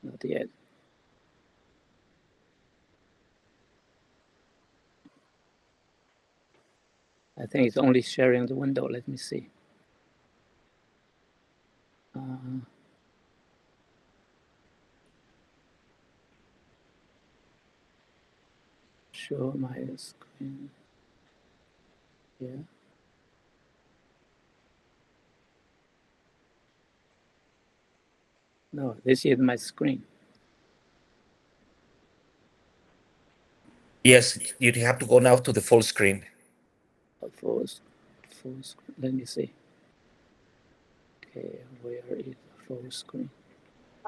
Not yet. I think it's only sharing the window. Let me see. Show my screen. Yeah. No, this is my screen. Yes, you have to go now to the full screen. Full screen. Let me see. Okay, where is the full screen?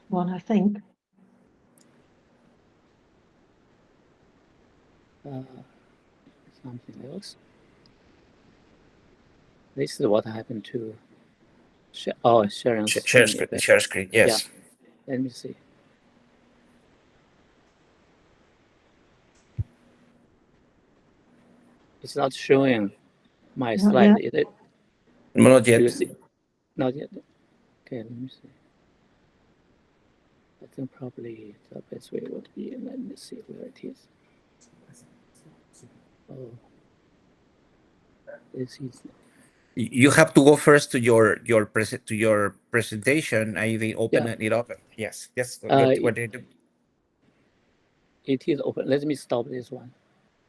One, I think. Something else. This is what happened to sharing Share screen. screen. Share screen. Yes. Yeah. Let me see. It's not showing my slide, is it? No, not yet. Do you see? Not yet. Okay, let me see. I think probably the best way would be, let me see where it is. Oh, this is. You have to go first to your presentation and then open it up. Yes, yes. What they do? It is open. Let me stop this one.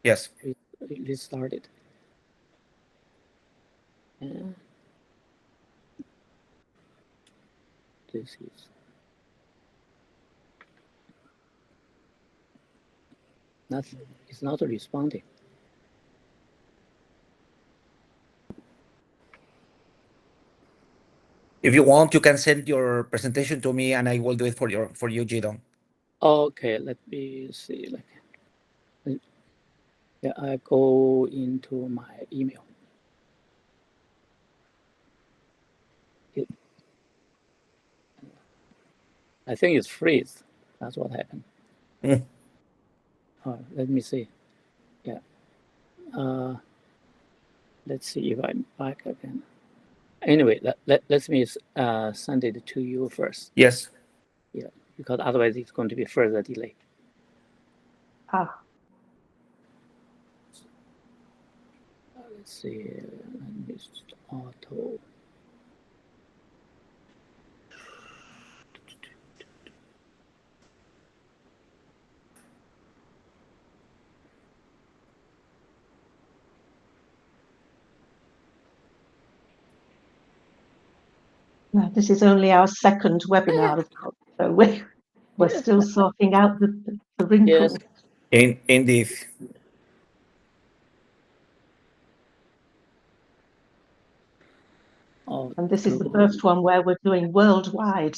Yes. Restart it. And this is nothing. It's not responding. If you want, you can send your presentation to me, and I will do it for you, Jidong. Okay, let me see. Yeah, I go into my email. I think it's freeze. That's what happened. Let me see. Yeah. Let's see if I'm back again. Anyway, let me send it to you first. Yes. Yeah, because otherwise it's going to be further delay. Let's see. Let me just Otto. No, this is only our second webinar, so we're still sorting out the wrinkles. Yes. Indeed. And this is the first one where we're doing worldwide,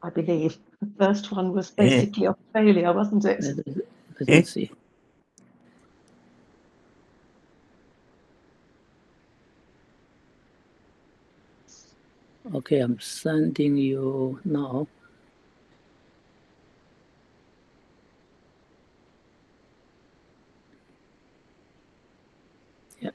I believe. The first one was basically Australia, wasn't it? Let me see. Okay, I'm sending you now. Yeah.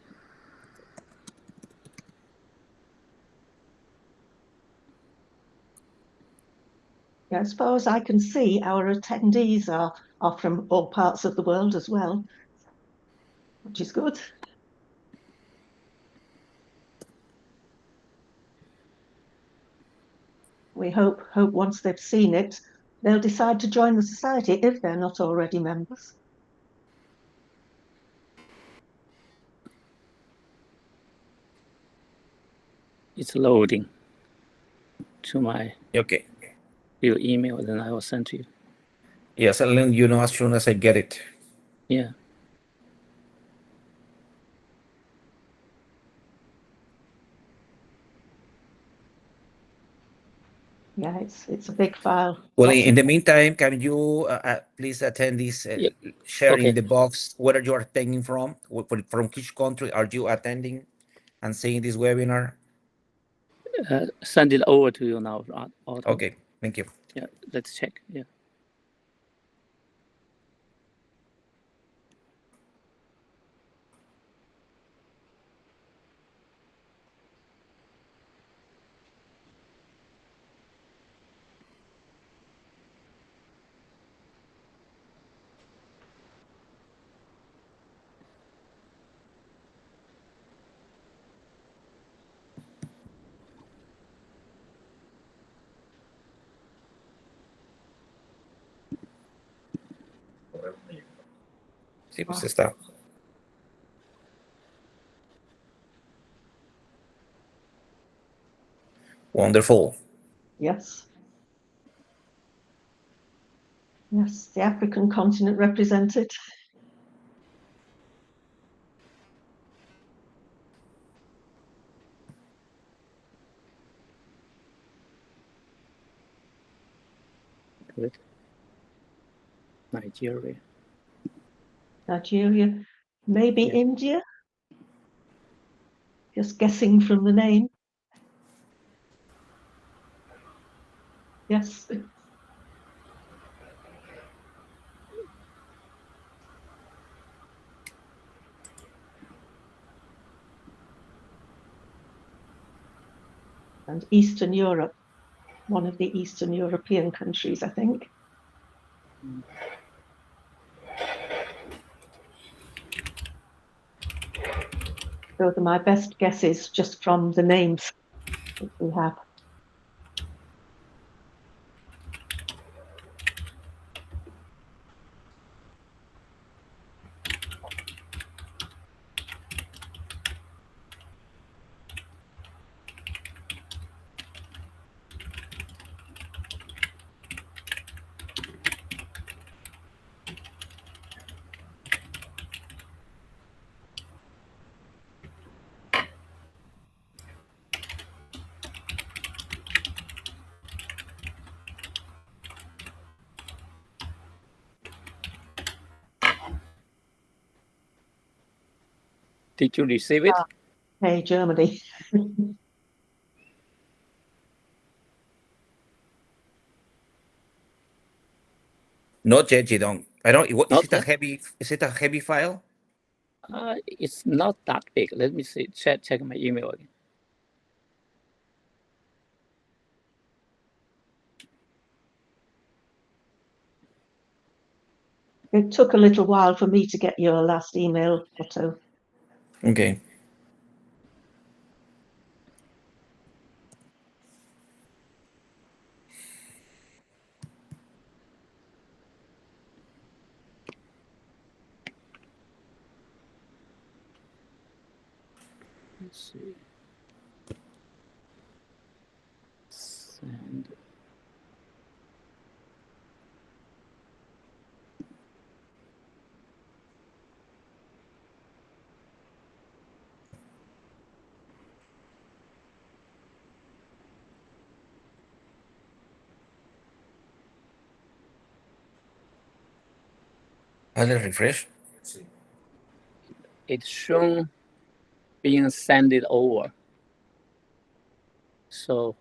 Yeah, as far as I can see, our attendees are from all parts of the world as well, which is good. We hope once they've seen it, they'll decide to join the society if they're not already members. It's loading to my your email, then I will send to you. Yes, I'll let you know as soon as I get it. Yeah. Yeah, it's a big file. Well, in the meantime, can you please attend this sharing the box, where you are attending from which country are you attending and seeing this webinar? Send it over to you now, Otto. Okay, thank you. Yeah, let's check. Yeah. Sí, pues está. Wonderful. Yes. Yes, the African continent represented. Good. Nigeria. Nigeria, maybe Yeah. India. Just guessing from the name. Yes. And Eastern Europe, one of the Eastern European countries, I think. Those are my best guesses just from the names that we have. Did you receive it? Hey, Germany. Not yet, you don't. I don't. What, is Not it a yet? heavy? Is it a heavy file? It's not that big. Let me see. Check my email again. It took a little while for me to get your last email, Otto. Okay. Let's see. Send. I'll refresh. It's shown being sent it over. So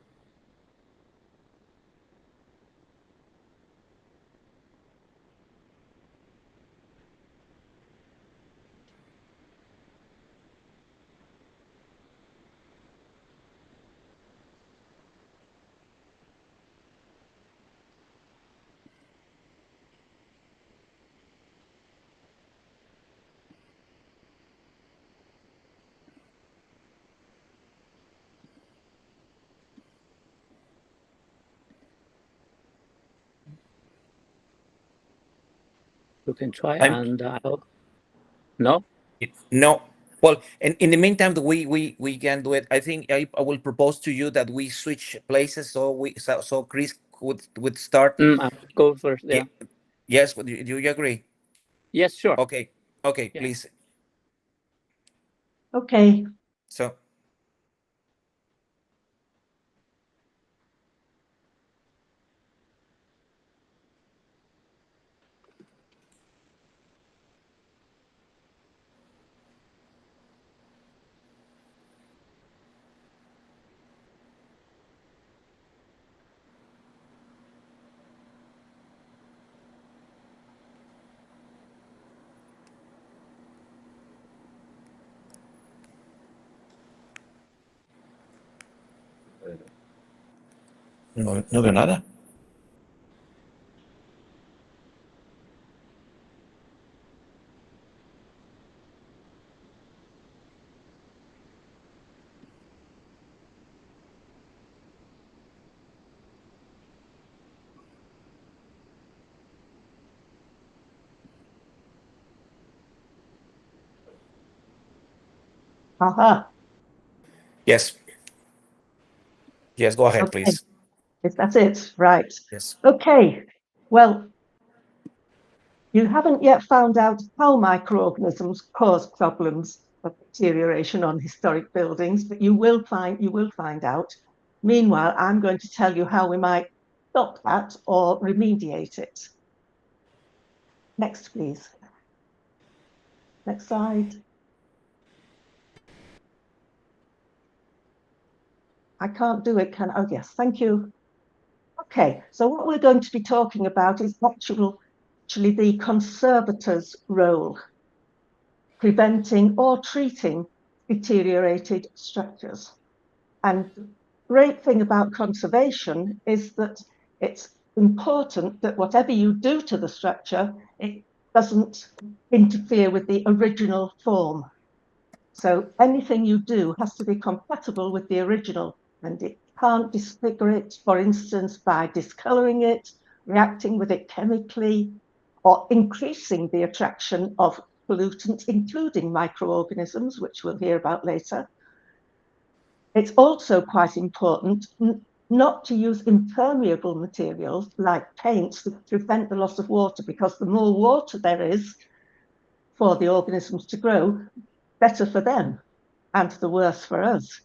you can try, I'm and I'll. No. no. Well, in the meantime, we can do it. I think I will propose to you that we switch places, so Chris would start. I will go first. Yeah. Yes. Do you agree? Yes. Sure. Okay. Okay. Yeah. Please. Okay. So. No, no veo nada. Aha. Yes. Yes, go ahead, Okay. please. That's it, right. Yes. Okay, well, you haven't yet found out how microorganisms cause problems of deterioration on historic buildings, but you will find out. Meanwhile, I'm going to tell you how we might stop that or remediate it. Next, please. Next slide. I can't do it, can I? Oh, yes, thank you. Okay, so what we're going to be talking about is actually the conservator's role, preventing or treating deteriorated structures. And the great thing about conservation is that it's important that whatever you do to the structure, it doesn't interfere with the original form. So anything you do has to be compatible with the original, and it can't disfigure it, for instance, by discoloring it, reacting with it chemically, or increasing the attraction of pollutants, including microorganisms, which we'll hear about later. It's also quite important not to use impermeable materials like paints that prevent the loss of water, because the more water there is for the organisms to grow, better for them and the worse for us.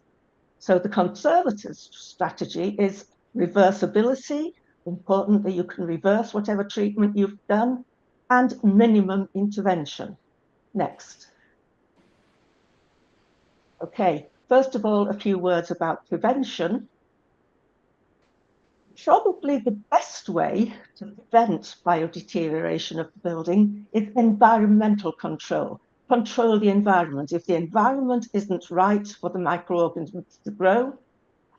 So the conservator's strategy is reversibility, important that you can reverse whatever treatment you've done, and minimum intervention. Next. Okay, first of all, a few words about prevention. Probably the best way to prevent biodeterioration of the building is environmental control. Control the environment. If the environment isn't right for the microorganisms to grow,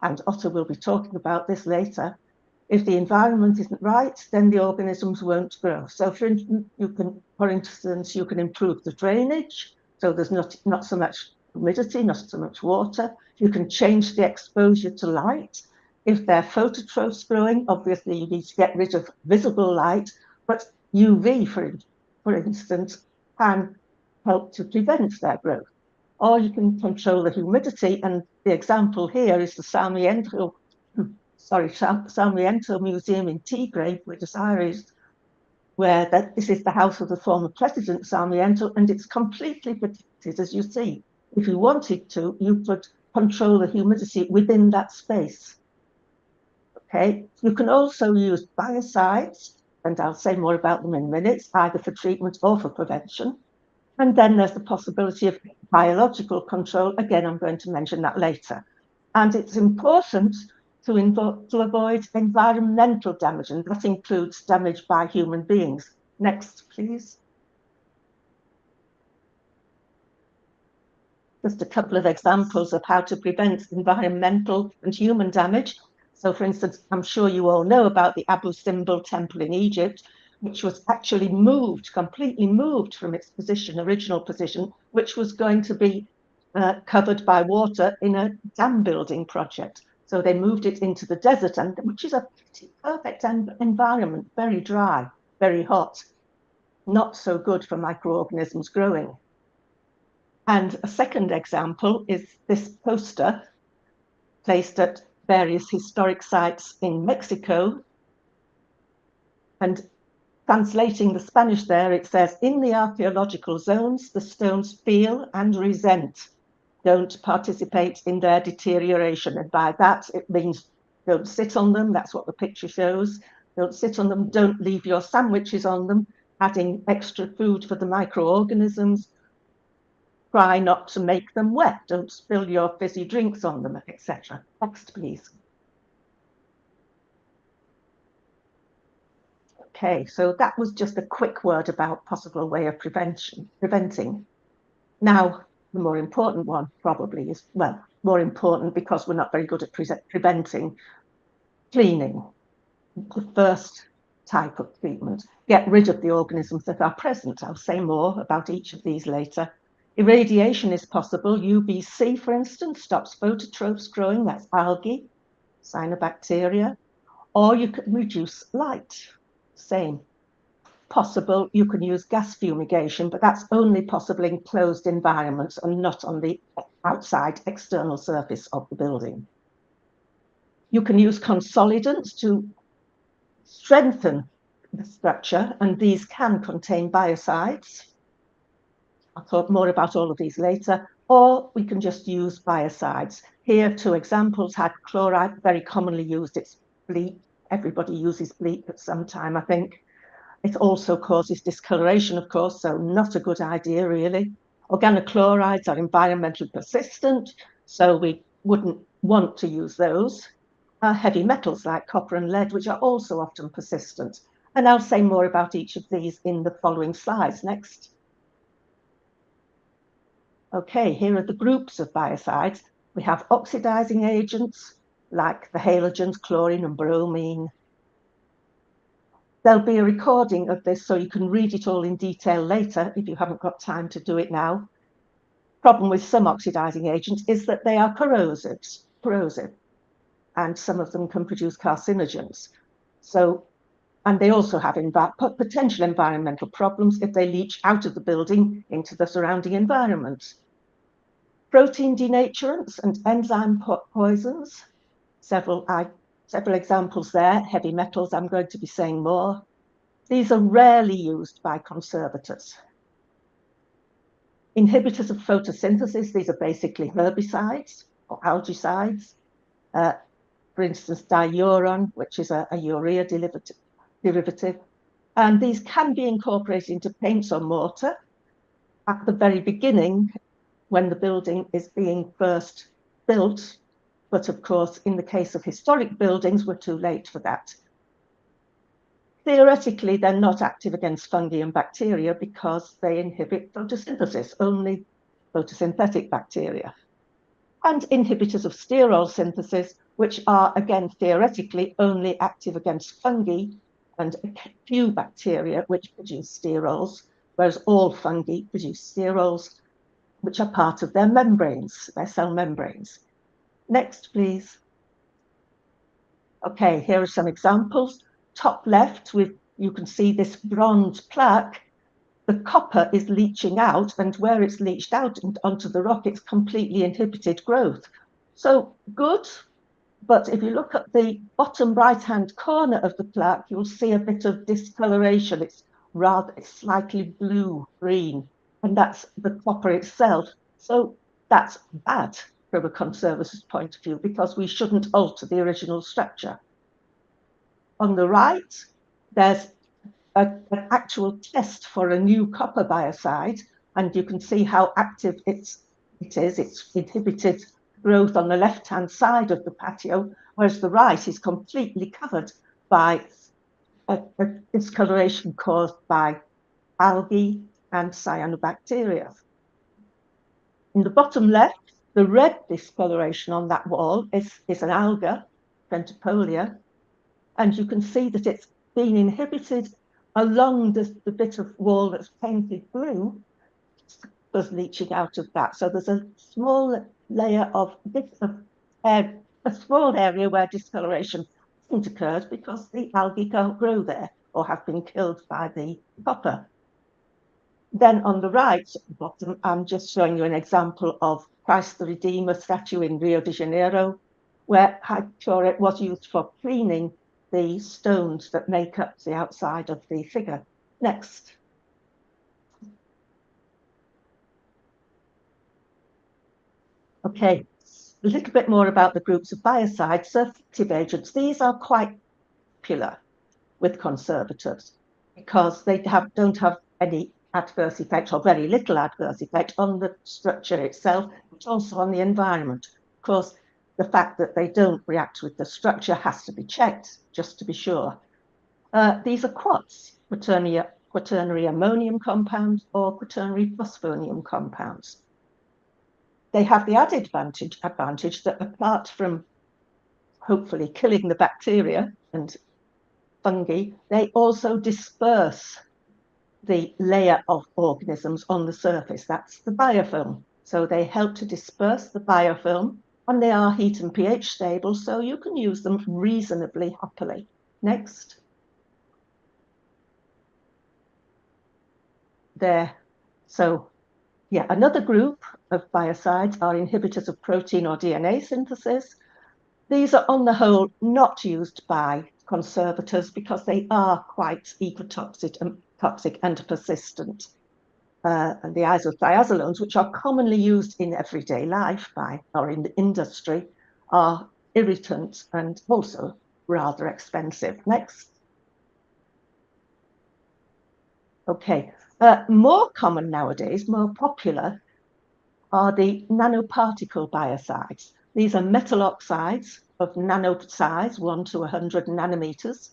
and Otto will be talking about this later, if the environment isn't right, then the organisms won't grow. So for instance, you can improve the drainage, so there's not so much humidity, not so much water. You can change the exposure to light. If they're phototrophs growing, obviously you need to get rid of visible light, but UV, for instance, can help to prevent their growth. Or you can control the humidity, and the example here is the Sarmiento Museum in Tigre, Buenos Aires, where this is the house of the former president Sarmiento, and it's completely protected, as you see. If you wanted to, you could control the humidity within that space. Okay, you can also use biocides, and I'll say more about them in minutes, either for treatment or for prevention. And then there's the possibility of biological control. Again, I'm going to mention that later. And it's important to avoid environmental damage, and that includes damage by human beings. Next, please. Just a couple of examples of how to prevent environmental and human damage. So, for instance, I'm sure you all know about the Abu Simbel temple in Egypt, which was actually completely moved from its original position, which was going to be covered by water in a dam building project. So they moved it into the desert, which is a perfect environment, very dry, very hot, not so good for microorganisms growing. And a second example is this poster placed at various historic sites in Mexico. And translating the Spanish there, it says, in the archaeological zones, the stones feel and resent. Don't participate in their deterioration. And by that, it means don't sit on them. That's what the picture shows. Don't sit on them. Don't leave your sandwiches on them, adding extra food for the microorganisms. Try not to make them wet. Don't spill your fizzy drinks on them, etc. Next, please. Okay, so that was just a quick word about possible way of preventing. Now, the more important one probably is, well, more important because we're not very good at preventing, cleaning. The first type of treatment. Get rid of the organisms that are present. I'll say more about each of these later. Irradiation is possible. UVC, for instance, stops phototrophs growing. That's algae, cyanobacteria. Or you can reduce light. Same. possible, you can use gas fumigation, but that's only possible in closed environments and not on the outside external surface of the building. You can use consolidants to strengthen the structure, and these can contain biocides. I'll talk more about all of these later, or we can just use biocides. Here, 2 examples had chloride, very commonly used. It's bleach. Everybody uses bleach at some time, I think. It also causes discoloration, of course, so not a good idea, really. Organochlorides are environmentally persistent, so we wouldn't want to use those. Heavy metals like copper and lead, which are also often persistent. And I'll say more about each of these in the following slides. Next. Okay, here are the groups of biocides. We have oxidizing agents like the halogens, chlorine and bromine. There'll be a recording of this so you can read it all in detail later if you haven't got time to do it now. Problem with some oxidizing agents is that they are corrosive, and some of them can produce carcinogens. And they also have potential environmental problems if they leach out of the building into the surrounding environment. Protein denaturants and enzyme poisons, several examples there. Heavy metals, I'm going to be saying more. These are rarely used by conservators. Inhibitors of photosynthesis, these are basically herbicides or algicides. For instance, diuron, which is a urea derivative. And these can be incorporated into paints or mortar at the very beginning when the building is being first built. But of course, in the case of historic buildings, we're too late for that. Theoretically, they're not active against fungi and bacteria because they inhibit photosynthesis, only photosynthetic bacteria. And inhibitors of sterol synthesis, which are, again, theoretically only active against fungi and a few bacteria which produce sterols, whereas all fungi produce sterols, which are part of their membranes, their cell membranes. Next, please. Okay, here are some examples. Top left, you can see this bronze plaque. The copper is leaching out, and where it's leached out onto the rock, it's completely inhibited growth. So good, but if you look at the bottom right-hand corner of the plaque, you'll see a bit of discoloration. It's slightly blue-green, and that's the copper itself. So that's bad from a conservator's point of view, because we shouldn't alter the original structure. On the right, there's an actual test for a new copper biocide, and you can see how active it is. It's inhibited growth on the left-hand side of the patio, whereas the right is completely covered by a discoloration caused by algae and cyanobacteria. In the bottom left, the red discoloration on that wall is an alga, Pentapolia, and you can see that it's been inhibited along the bit of wall that's painted blue. There's leaching out of that. So there's a small layer of a small area where discoloration hasn't occurred because the algae can't grow there or have been killed by the copper. Then on the right bottom, I'm just showing you an example of Christ the Redeemer statue in Rio de Janeiro, where hypochlorite was used for cleaning the stones that make up the outside of the figure. Next. Okay, a little bit more about the groups of biocides, surfactant agents. These are quite popular with conservators because they don't have any adverse effect or very little adverse effect on the structure itself, but also on the environment. Of course, the fact that they don't react with the structure has to be checked, just to be sure. These are quats, quaternary ammonium compounds or quaternary phosphonium compounds. They have the added advantage that apart from hopefully killing the bacteria and fungi, they also disperse the layer of organisms on the surface. That's the biofilm. So they help to disperse the biofilm, and they are heat and pH stable, so you can use them reasonably happily. Next. there. So yeah, another group of biocides are inhibitors of protein or DNA synthesis. These are on the whole not used by conservators because they are quite ecotoxic and persistent. And the isothiazolones, which are commonly used in everyday life or in the industry, are irritants and also rather expensive. Next. Okay, more common nowadays, more popular, are the nanoparticle biocides. These are metal oxides of nano size, 1 to 100 nanometers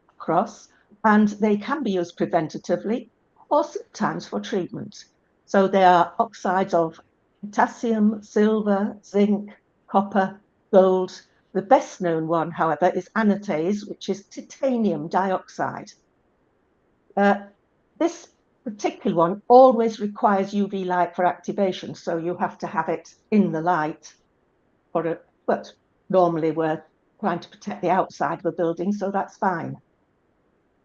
across, and they can be used preventatively or sometimes for treatment. So they are oxides of potassium, silver, zinc, copper, gold. The best known one, however, is anatase, which is titanium dioxide. This particular one always requires UV light for activation, so you have to have it in the light but normally we're trying to protect the outside of a building, so that's fine.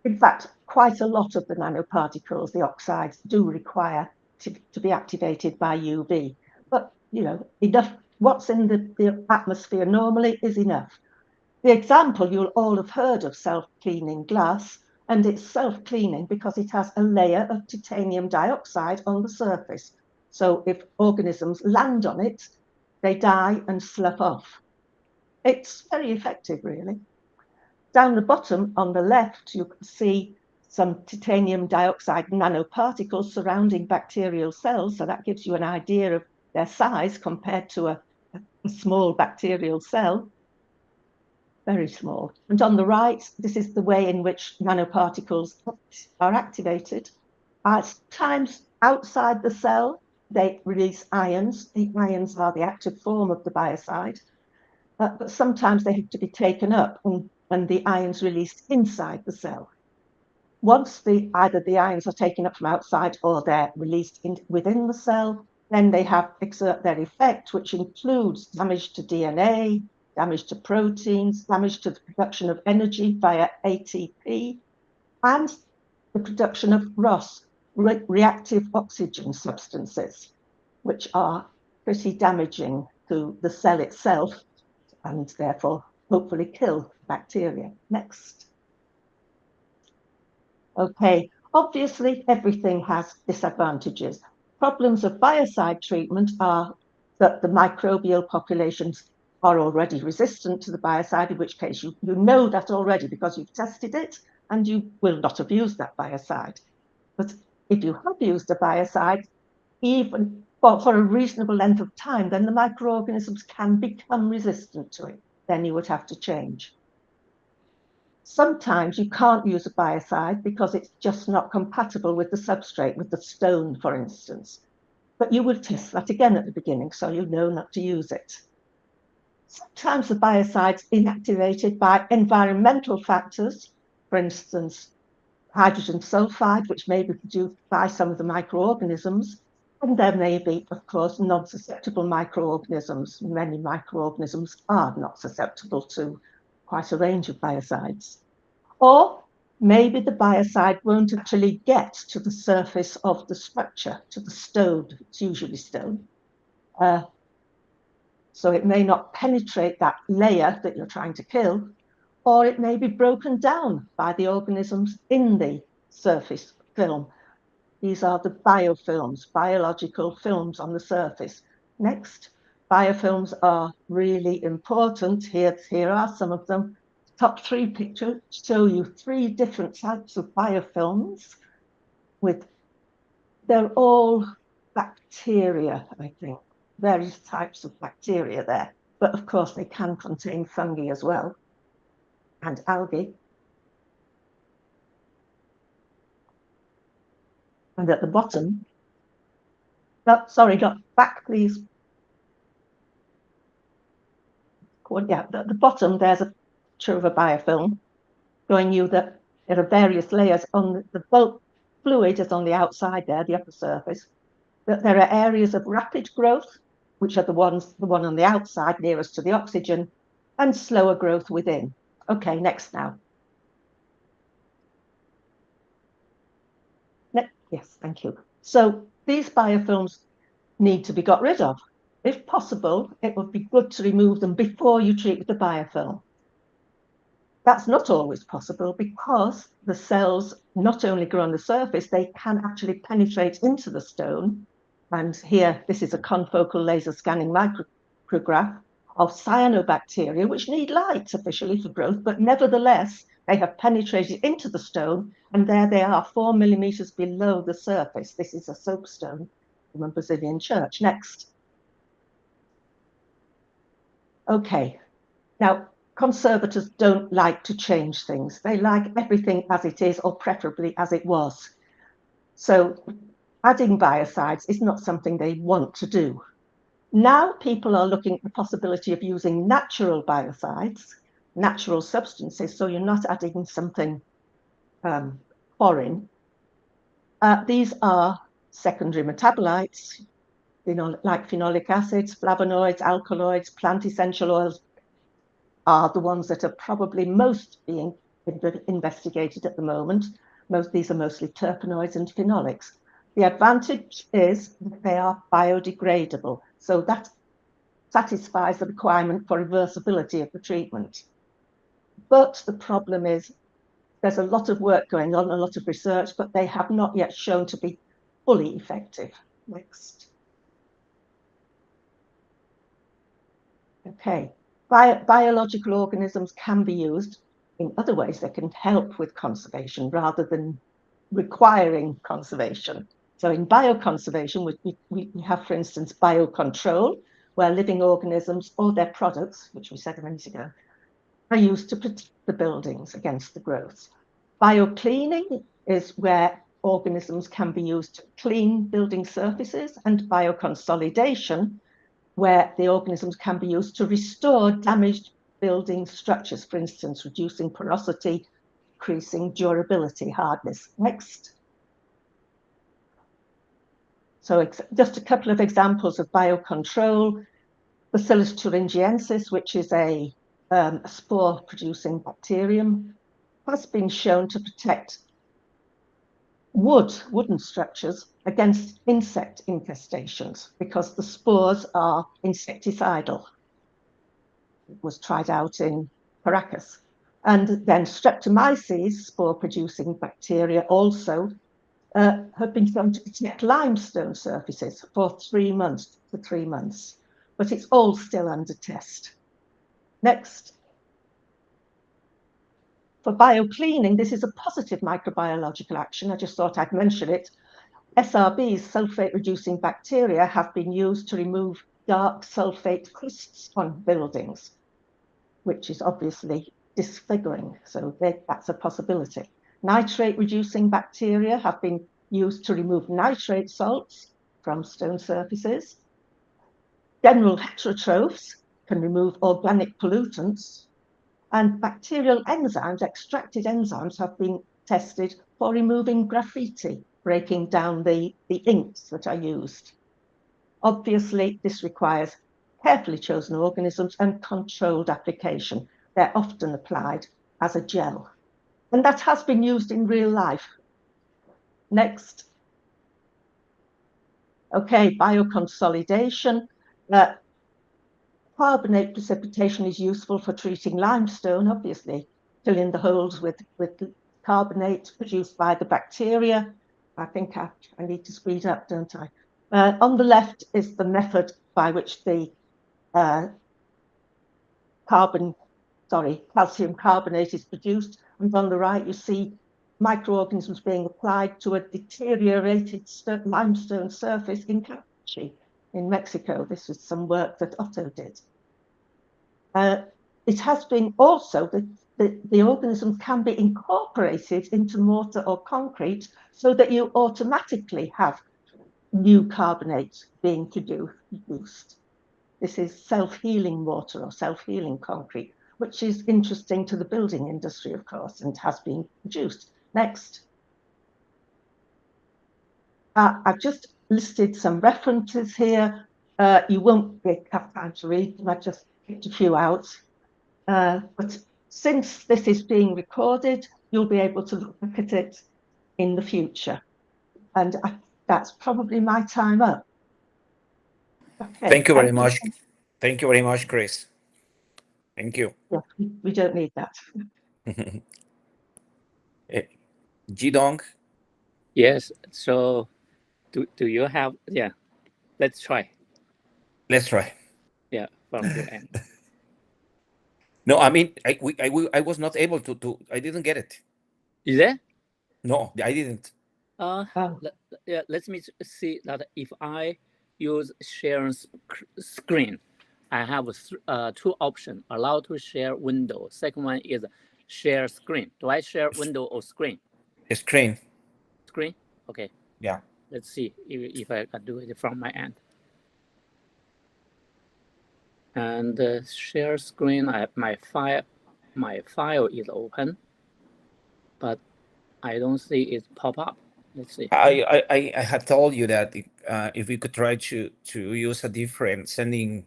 In fact, quite a lot of the nanoparticles, the oxides, do require to be activated by UV. But, you know, enough, what's in the atmosphere normally is enough. The example you'll all have heard of self-cleaning glass, and it's self-cleaning because it has a layer of titanium dioxide on the surface. So if organisms land on it, they die and slough off. It's very effective, really. Down the bottom on the left, you can see some titanium dioxide nanoparticles surrounding bacterial cells. So that gives you an idea of their size compared to a small bacterial cell. Very small. And on the right, this is the way in which nanoparticles are activated. At times outside the cell, they release ions. The ions are the active form of the biocide, but sometimes they have to be taken up and the ions released inside the cell. Once either the ions are taken up from outside or they're released within the cell, then they exert their effect, which includes damage to DNA, damage to proteins, damage to the production of energy via ATP, and the production of ROS, reactive oxygen substances, which are pretty damaging to the cell itself and therefore hopefully kill bacteria. Next. Okay, obviously everything has disadvantages. Problems of biocide treatment are that the microbial populations are already resistant to the biocide, in which case you know that already because you've tested it and you will not have used that biocide. But if you have used a biocide, even for a reasonable length of time, then the microorganisms can become resistant to it. Then you would have to change. Sometimes you can't use a biocide because it's just not compatible with the substrate, with the stone, for instance. But you will test that again at the beginning, so you know not to use it. Sometimes the biocide's inactivated by environmental factors, for instance, hydrogen sulfide, which may be produced by some of the microorganisms. And there may be, of course, non-susceptible microorganisms. Many microorganisms are not susceptible to quite a range of biocides. Or maybe the biocide won't actually get to the surface of the structure, to the stone. It's usually stone. So it may not penetrate that layer that you're trying to kill, or it may be broken down by the organisms in the surface film. These are the biofilms, biological films on the surface. Next, biofilms are really important. Here are some of them. Top 3 pictures show you 3 different types of biofilms they're all bacteria, I think, various types of bacteria there. But of course, they can contain fungi as well, and algae. And at the bottom, back, please. Yeah, at the bottom, there's a picture of a biofilm showing you that there are various layers on the bulk fluid is on the outside there, the upper surface, that there are areas of rapid growth, which are the one on the outside nearest to the oxygen, and slower growth within. Okay, next now. Yes, thank you. So these biofilms need to be got rid of. If possible, it would be good to remove them before you treat with the biofilm. That's not always possible because the cells not only grow on the surface, they can actually penetrate into the stone. And here, this is a confocal laser scanning micrograph of cyanobacteria, which need light officially for growth, but nevertheless, they have penetrated into the stone, and there they are 4 millimeters below the surface. This is a soapstone from a Brazilian church. Next. Okay, now, conservators don't like to change things. They like everything as it is, or preferably as it was. So adding biocides is not something they want to do. Now people are looking at the possibility of using natural biocides, natural substances, so you're not adding something foreign. These are secondary metabolites, like phenolic acids, flavonoids, alkaloids, plant essential oils, are the ones that are probably most being investigated at the moment. These are mostly terpenoids and phenolics. The advantage is that they are biodegradable, so that satisfies the requirement for reversibility of the treatment. But the problem is there's a lot of work going on, a lot of research, but they have not yet shown to be fully effective. Next. Okay. Biological organisms can be used in other ways. They can help with conservation rather than requiring conservation. So in bioconservation, we have, for instance, biocontrol, where living organisms or their products, which we said a minute ago, are used to protect the buildings against the growth. Biocleaning is where organisms can be used to clean building surfaces, and bioconsolidation, where the organisms can be used to restore damaged building structures, for instance, reducing porosity, increasing durability, hardness. Next. So just a couple of examples of biocontrol. Bacillus thuringiensis, which is a spore-producing bacterium, has been shown to protect wooden structures against insect infestations because the spores are insecticidal. It was tried out in Caracas. And then streptomyces, spore-producing bacteria, also have been shown to protect limestone surfaces for 3 months to 3 months. But it's all still under test. Next. For biocleaning, this is a positive microbiological action. I just thought I'd mention it. SRBs, sulfate-reducing bacteria, have been used to remove dark sulfate crusts on buildings, which is obviously disfiguring. So that's a possibility. Nitrate-reducing bacteria have been used to remove nitrate salts from stone surfaces. General heterotrophs can remove organic pollutants. And bacterial enzymes, extracted enzymes, have been tested for removing graffiti, breaking down the inks that are used. Obviously, this requires carefully chosen organisms and controlled application. They're often applied as a gel. And that has been used in real life. Next. Okay, bioconsolidation. Carbonate precipitation is useful for treating limestone, obviously, filling the holes with carbonate produced by the bacteria. I think I need to speed up, don't I? On the left is the method by which the calcium carbonate is produced, and on the right you see microorganisms being applied to a deteriorated limestone surface in Campeche, in Mexico. This was some work that Otto did. It has been also that the organisms can be incorporated into mortar or concrete so that you automatically have new carbonate being produced. This is self-healing mortar or self-healing concrete, which is interesting to the building industry, of course, and has been produced. Next. I've just listed some references here. You won't have time to read them. I just picked a few out. But since this is being recorded, you'll be able to look at it in the future. And that's probably my time up. Okay. Thank you very much. Thank you very much, Chris. Thank you. Yeah, we don't need that. Jidong? Yes. So do you have, yeah, let's try. Let's try. Yeah, from your end. No, I mean, I was not able to, I didn't get it. Is there? No, I didn't. Oh. Let me see that if I use share screen, I have two options: allow to share window. Second one is share screen. Do I share window or screen? Screen. Screen. Okay. Yeah. Let's see if I can do it from my end. And share screen. My file is open, but I don't see it pop up. Let's see. I had told you that if we could try to use a different sending,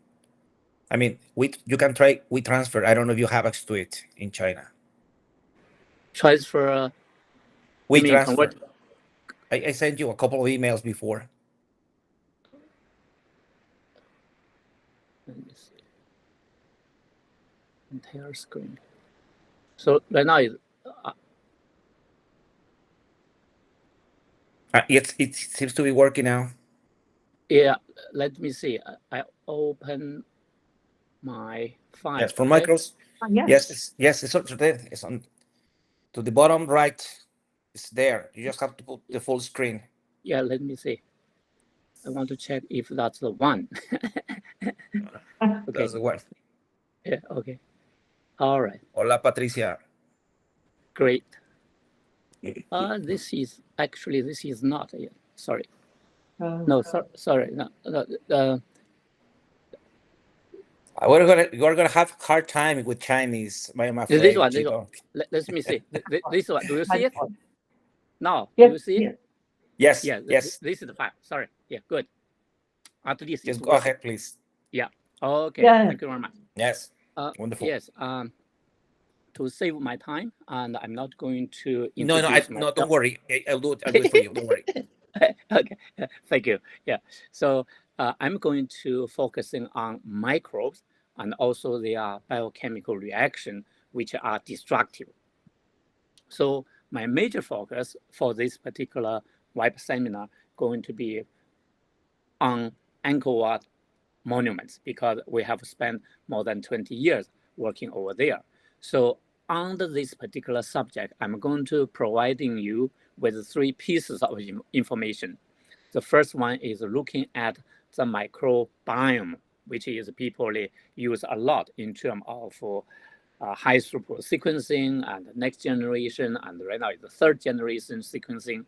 I mean, you can try WeTransfer. I don't know if you have access to it in China. Transfer. WeTransfer. I sent you a couple of emails before. Let me see. Entire screen. So right now is. It seems to be working now. Yeah, let me see. I open my file. Yes, for Micros. Yes. Yes, it's there. It's on to the bottom right. It's there. You just have to put the full screen. Yeah, let me see. I want to check if that's the one. Okay. That's the one. Yeah, okay. All right. Hola, Patricia. Great. This is not it. Sorry. No, sorry. No, You're gonna have hard time with Chinese. I'm afraid. this one. Let me see. This one. Do you see it? No. Yeah, Do you see it? Yes. Yeah. Yes. This is the file. Sorry. Yeah. Good. At least Just it's go ahead, please. Yeah. Okay. Yeah. Thank you very much. Yes. Wonderful. Yes. To save my time, and I'm not going to No, don't worry. I'll do it for you. Don't worry. Okay. Thank you. Yeah. So I'm going to focusing on microbes and also their biochemical reaction, which are destructive. So my major focus for this particular web seminar going to be on Angkor Wat monuments, because we have spent more than 20 years working over there. So under this particular subject, I'm going to providing you with 3 pieces of information. The first one is looking at the microbiome, which is people use a lot in terms of high throughput sequencing and next generation, and right now it's the 3rd generation sequencing.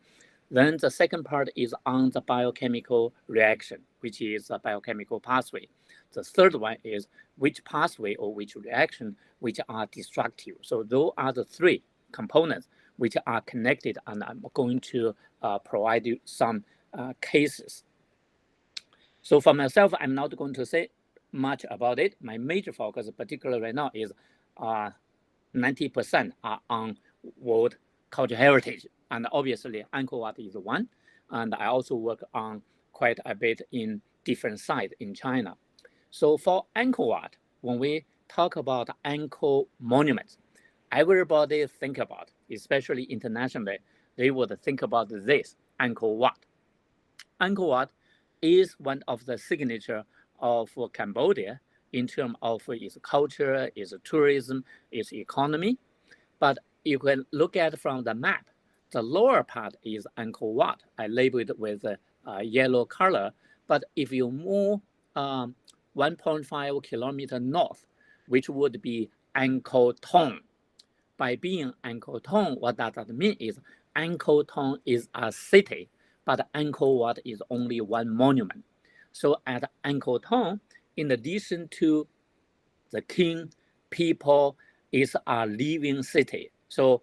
Then the second part is on the biochemical reaction, which is a biochemical pathway. The third one is which pathway or which reaction which are destructive. So those are the 3 components which are connected, and I'm going to provide you some cases. So for myself, I'm not going to say much about it. My major focus, particularly right now, is 90% are on World Cultural Heritage. And obviously, Angkor Wat is one. And I also work on quite a bit in different sites in China. So for Angkor Wat, when we talk about Angkor monuments, everybody think about, especially internationally, they would think about this, Angkor Wat. Angkor Wat is one of the signature of Cambodia in terms of its culture, its tourism, its economy. But you can look at from the map, the lower part is Angkor Wat. I labeled it with a yellow color. But if you move 1.5 kilometer north, which would be Angkor Thom. By being Angkor Thom, what does that mean is Angkor Thom is a city, but Angkor Wat is only one monument. So at Angkor Thom, in addition to the king, people, is a living city. So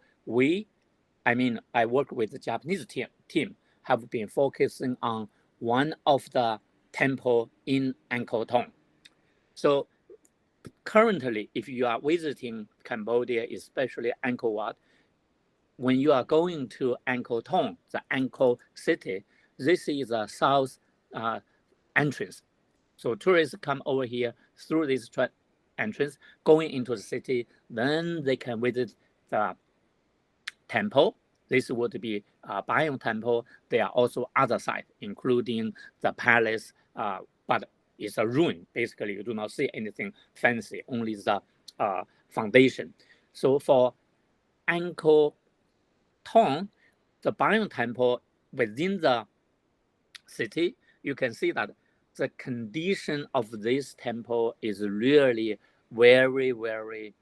I work with the Japanese team, have been focusing on one of the temple in Angkor Thom. So currently, if you are visiting Cambodia, especially Angkor Wat, when you are going to Angkor Thom, the Angkor city, this is a south entrance. So tourists come over here through this entrance, going into the city. Then they can visit the temple. This would be Biome Temple. There are also other sites, including the palace, but it's a ruin. Basically, you do not see anything fancy, only the foundation. So for Angkor Thom, the Biome Temple within the city, you can see that the condition of this temple is really very, very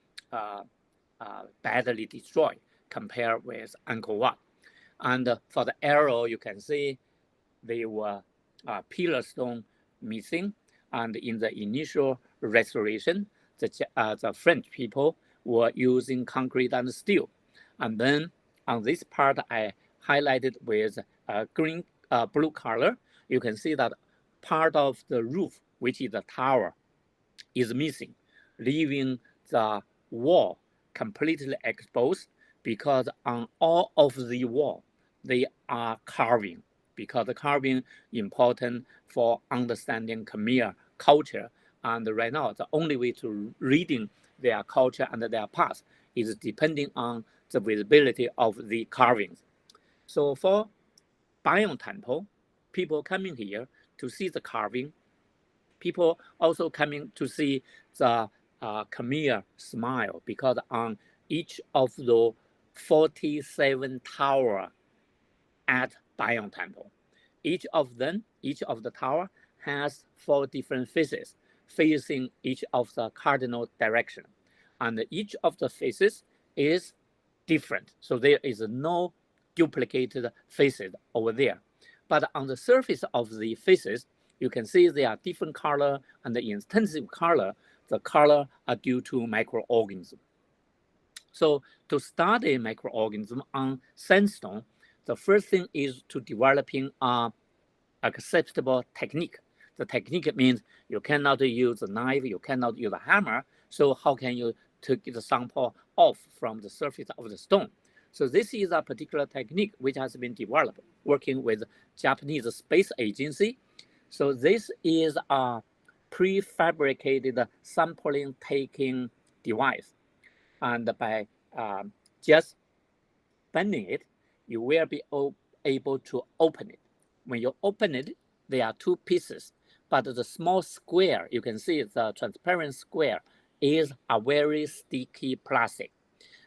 badly destroyed compared with Angkor Wat. And for the arrow, you can see they were pillar stone missing. And in the initial restoration, the French people were using concrete and steel. And then on this part, I highlighted with green, blue color. You can see that part of the roof, which is the tower, is missing, leaving the wall completely exposed, because on all of the wall, they are carving, because the carving important for understanding Khmer culture. And right now, the only way to reading their culture and their past is depending on the visibility of the carvings. So for Biome Temple, people coming here to see the carving, people also coming to see the Khmer smile, because on each of the 47 towers at Biome Temple, each of the tower has 4 different faces, facing each of the cardinal direction. And each of the faces is different. So there is no duplicated faces over there. But on the surface of the faces, you can see they are different color, and the intensive color, the color are due to microorganisms. So to study microorganisms on sandstone, the first thing is to developing an acceptable technique. The technique means you cannot use a knife, you cannot use a hammer. So how can you take the sample off from the surface of the stone? So this is a particular technique which has been developed working with Japanese Space Agency. So this is a prefabricated sampling taking device. And by just bending it, you will be able to open it. When you open it, there are 2 pieces, but the small square, you can see the transparent square, is a very sticky plastic.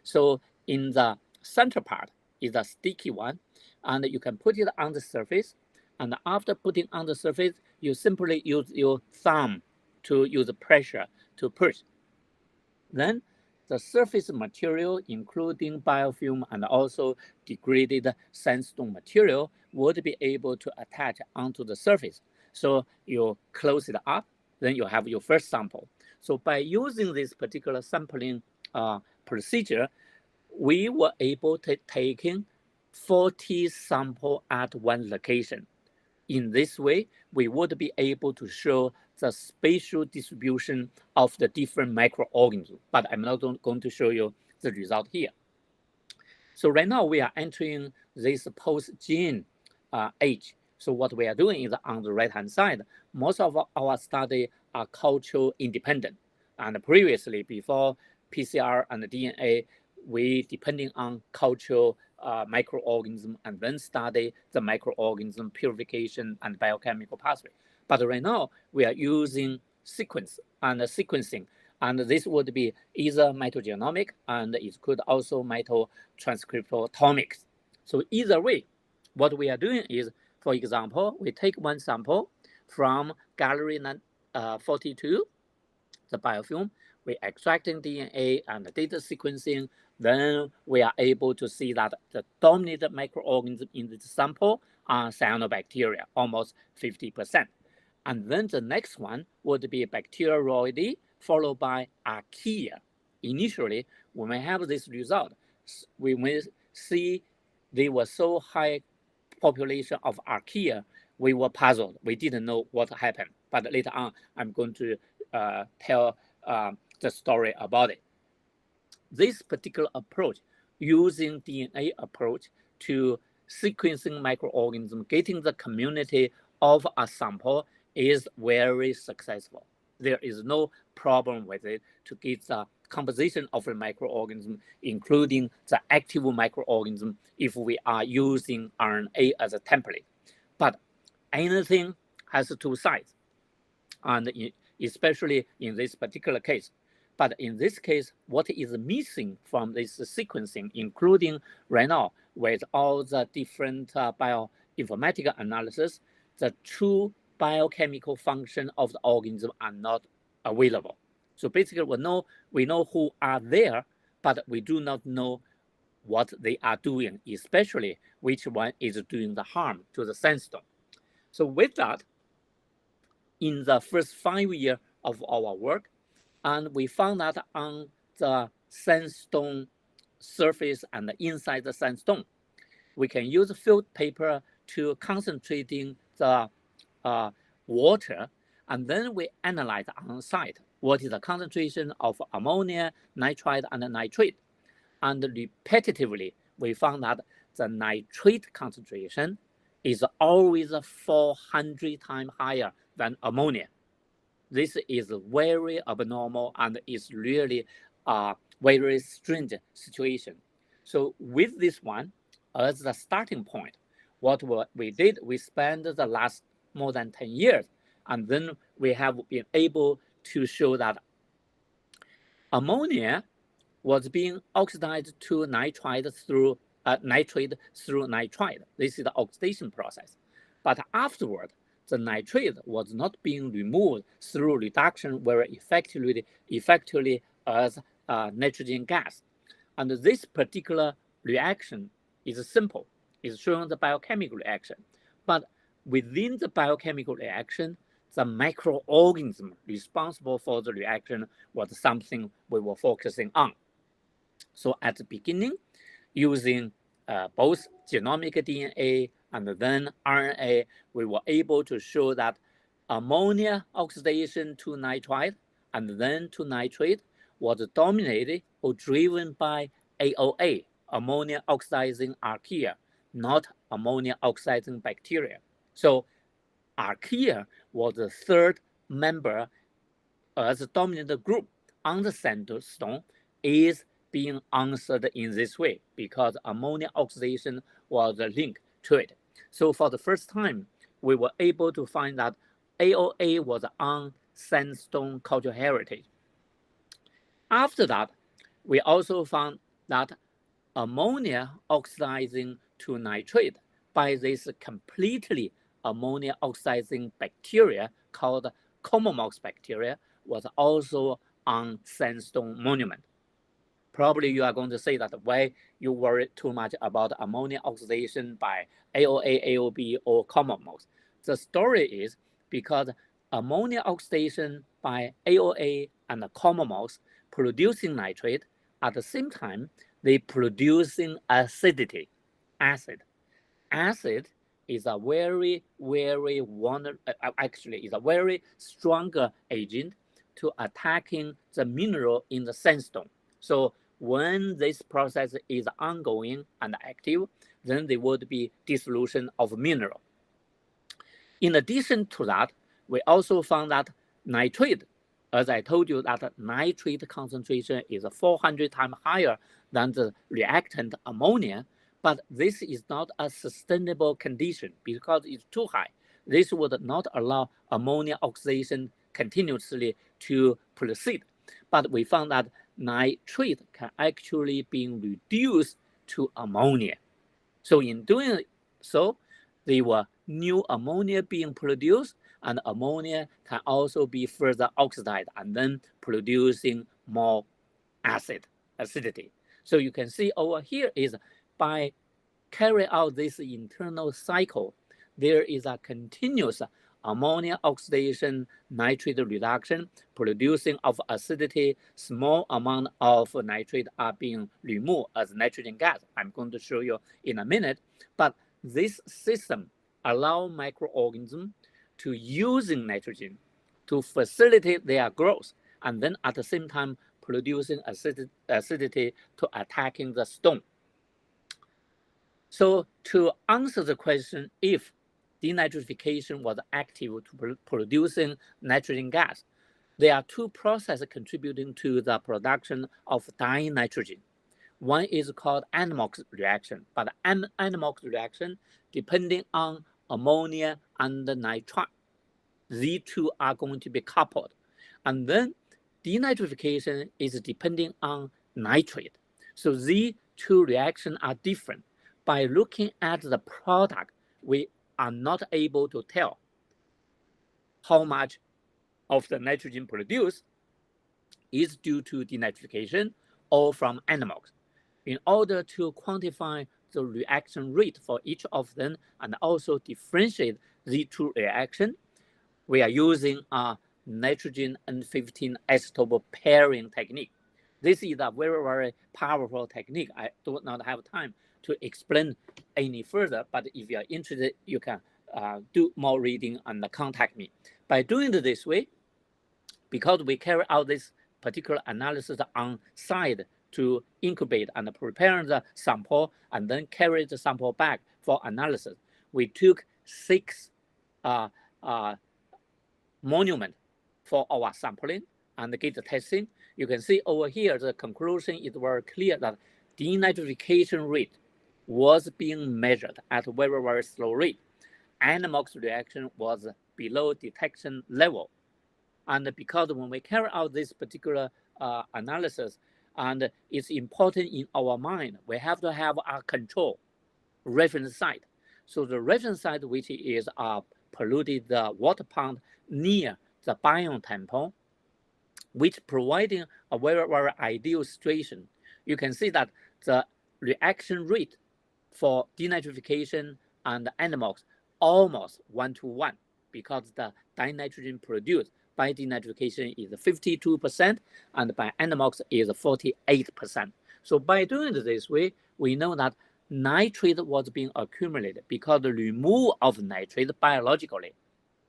So in the center part is a sticky one, and you can put it on the surface. And after putting on the surface, you simply use your thumb to use pressure to push. Then the surface material, including biofilm and also degraded sandstone material, would be able to attach onto the surface. So you close it up, then you have your first sample. So by using this particular sampling procedure, we were able to take 40 samples at one location. In this way, we would be able to show the spatial distribution of the different microorganisms, but I'm not going to show you the result here. So right now we are entering this post-gene age. So what we are doing is on the right-hand side, most of our study are cultural independent. And previously, before PCR and DNA, we depending on cultural microorganism and then study the microorganism purification and biochemical pathway. But right now, we are using sequence and sequencing. And this would be either mitogenomic, and it could also mitotranscriptomics. So either way, what we are doing is, for example, we take one sample from Gaylarde 42, the biofilm, we extracting DNA and data sequencing, then we are able to see that the dominant microorganism in the sample are cyanobacteria, almost 50%. And then the next one would be Bacteroides, followed by archaea. Initially, when we have this result, we will see they were so high population of archaea, we were puzzled. We didn't know what happened. But later on, I'm going to tell the story about it. This particular approach using DNA approach to sequencing microorganisms, getting the community of a sample is very successful. There is no problem with it to get the composition of a microorganism, including the active microorganism, if we are using RNA as a template. But anything has two sides, and especially in this particular case. But in this case, what is missing from this sequencing, including right now with all the different bioinformatics analysis, the true biochemical function of the organism are not available. So basically, we know who are there, but we do not know what they are doing, especially which one is doing the harm to the sandstone. So with that, in the first 5 years of our work, and we found that on the sandstone surface and inside the sandstone, we can use field paper to concentrating the water, and then we analyze on site what is the concentration of ammonia, nitrite, and nitrate. And repetitively, we found that the nitrate concentration is always 400 times higher than ammonia. This is very abnormal and is really a very strange situation. So with this one as the starting point, what we did, we spent the last more than 10 years, and then we have been able to show that ammonia was being oxidized to nitrite through nitrate through nitrite. This is the oxidation process. But afterward, the nitrate was not being removed through reduction very effectively as nitrogen gas. And this particular reaction is simple. It's showing the biochemical reaction. But within the biochemical reaction, the microorganism responsible for the reaction was something we were focusing on. So at the beginning, using both genomic DNA and then RNA, we were able to show that ammonia oxidation to nitrite and then to nitrate was dominated or driven by AOA, ammonia oxidizing archaea, not ammonia oxidizing bacteria. So archaea was the third member as a dominant group on the sandstone is being answered in this way because ammonia oxidation was a link to it. So for the first time, we were able to find that AOA was on sandstone cultural heritage. After that, we also found that ammonia oxidizing to nitrate by this completely ammonia oxidizing bacteria called Comomox bacteria was also on sandstone monument. Probably you are going to say that why you worry too much about ammonia oxidation by AOA, AOB, or Comomox. The story is because ammonia oxidation by AOA and Comomox producing nitrate, at the same time, they producing acidity, acid. Acid is a very, very actually is a very stronger agent to attacking the mineral in the sandstone. So when this process is ongoing and active, then there would be dissolution of mineral. In addition to that, we also found that nitrate, as I told you, that nitrate concentration is 400 times higher than the reactant ammonia, but this is not a sustainable condition because it's too high. This would not allow ammonia oxidation continuously to proceed. But we found that nitrate can actually be reduced to ammonia. So in doing so, there were new ammonia being produced, and ammonia can also be further oxidized and then producing more acidity. So you can see over here is by carrying out this internal cycle, there is a continuous ammonia oxidation, nitrate reduction, producing of acidity, small amount of nitrate are being removed as nitrogen gas. I'm going to show you in a minute, but this system allows microorganisms to using nitrogen to facilitate their growth, and then at the same time producing acidity to attacking the stone. So to answer the question if denitrification was active to producing nitrogen gas, there are two processes contributing to the production of dinitrogen. One is called NMOX reaction, but NMOX reaction depending on ammonia and nitrite. These two are going to be coupled. And then denitrification is depending on nitrate. So these two reactions are different. By looking at the product, we are not able to tell how much of the nitrogen produced is due to denitrification or from NMOX. In order to quantify the reaction rate for each of them and also differentiate the two reactions, we are using a nitrogen N15 isotope pairing technique. This is a very, very powerful technique. I do not have time to explain any further, but if you are interested, you can do more reading and contact me. By doing it this way, because we carry out this particular analysis on site to incubate and prepare the sample and then carry the sample back for analysis, we took 6 monuments for our sampling and get the testing. You can see over here, the conclusion is very clear that denitrification rate was being measured at a very, very slow rate. NMOX reaction was below detection level. And because when we carry out this particular analysis, and it's important in our mind, we have to have a control reference site. So the reference site, which is a polluted water pond near the biome temple, which providing a very, very ideal situation. You can see that the reaction rate for denitrification and NMOX almost 1-to-1 because the dinitrogen produced by denitrification is 52% and by NMOX is 48%. So by doing it this way, we know that nitrate was being accumulated because the removal of nitrate biologically,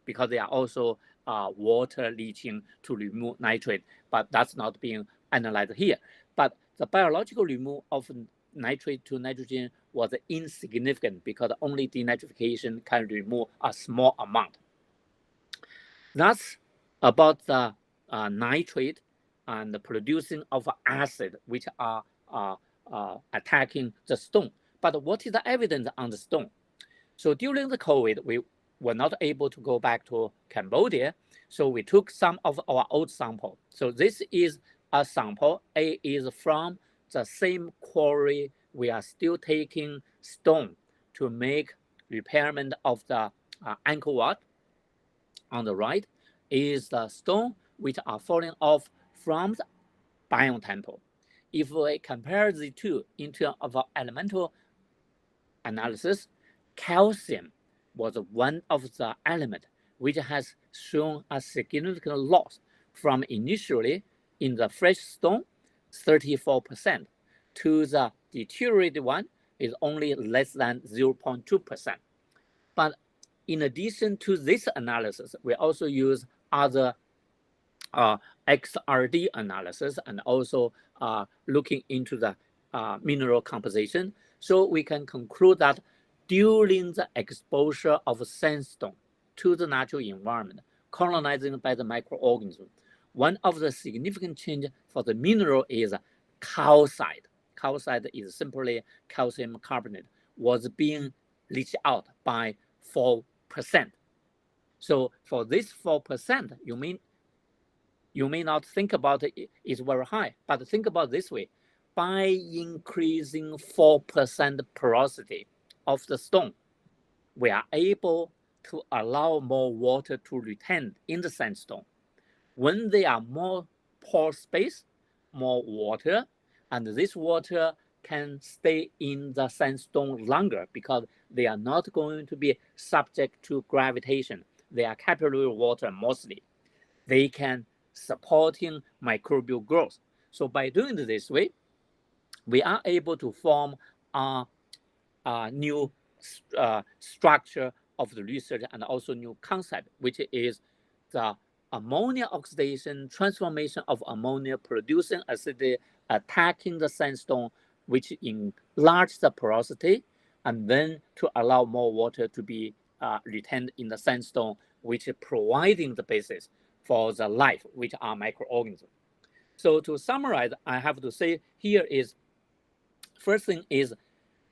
because they are also water leaching to remove nitrate, but that's not being analyzed here. But the biological removal of nitrate to nitrogen was insignificant because only denitrification can remove a small amount. That's about the nitrate and the producing of acid, which are attacking the stone. But what is the evidence on the stone? So during the COVID, we were not able to go back to Cambodia, so we took some of our old sample. So this is a sample. A is from the same quarry. We are still taking stone to make repairment of the Angkor Wat. On the right is the stone which are falling off from the biome temple. If we compare the two in terms of elemental analysis, calcium was one of the elements which has shown a significant loss from initially in the fresh stone 34% to the deteriorated one is only less than 0.2%. But in addition to this analysis, we also use other XRD analysis and also looking into the mineral composition. So we can conclude that during the exposure of sandstone to the natural environment, colonizing by the microorganisms, one of the significant changes for the mineral is calcite. Calcite is simply calcium carbonate, was being leached out by 4%. So for this 4%, you may not think about it is very high, but think about this way. By increasing 4% porosity of the stone, we are able to allow more water to retain in the sandstone. When there are more pore space, more water, and this water can stay in the sandstone longer because they are not going to be subject to gravitation. They are capillary water mostly. They can supporting microbial growth. So by doing it this way, we are able to form a new structure of the research and also new concept, which is the ammonia oxidation, transformation of ammonia producing acidity, attacking the sandstone, which enlarge the porosity, and then to allow more water to be retained in the sandstone, which is providing the basis for the life, which are microorganisms. So to summarize, I have to say here is, first thing is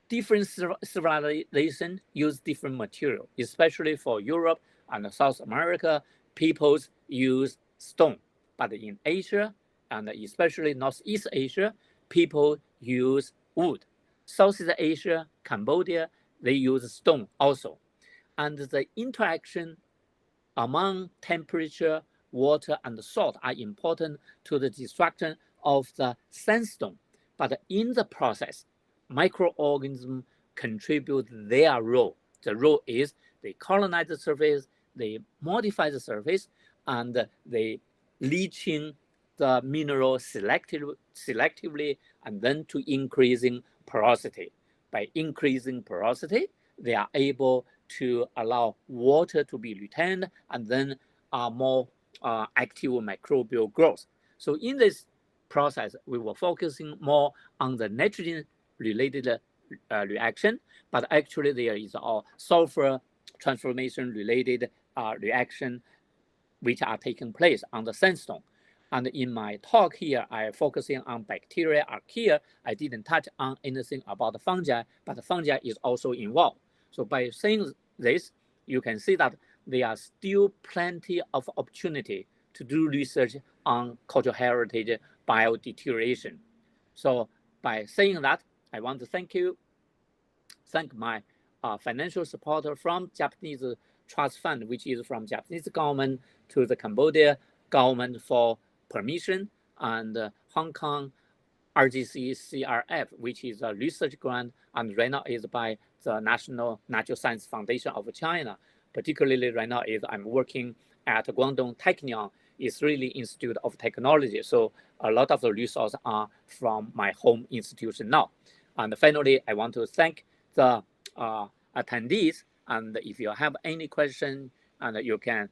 different civilization use different material, especially for Europe and South America, peoples use stone. But in Asia, and especially Northeast Asia, people use wood. Southeast Asia, Cambodia, they use stone also. And the interaction among temperature, water, and salt are important to the destruction of the sandstone. But in the process, microorganisms contribute their role. The role is they colonize the surface, they modify the surface, and they leaching the mineral selectively, and then to increasing porosity. By increasing porosity, they are able to allow water to be retained, and then more active microbial growth. So in this process, we were focusing more on the nitrogen-related reaction, but actually there is a sulfur transformation-related reaction which are taking place on the sandstone. And in my talk here, I am focusing on bacteria, archaea. I didn't touch on anything about the fungi, but the fungi is also involved. So by saying this, you can see that there are still plenty of opportunity to do research on cultural heritage biodeterioration. So by saying that, I want to thank my financial supporter from Japanese trust fund, which is from Japanese government to the Cambodia government for permission, and Hong Kong RGC CRF, which is a research grant, and right now is by the National Natural Science Foundation of China. Particularly right now is I'm working at Guangdong Technion Israeli Institute of Technology. So a lot of the resources are from my home institution now. And finally, I want to thank the attendees. And if you have any question, and you can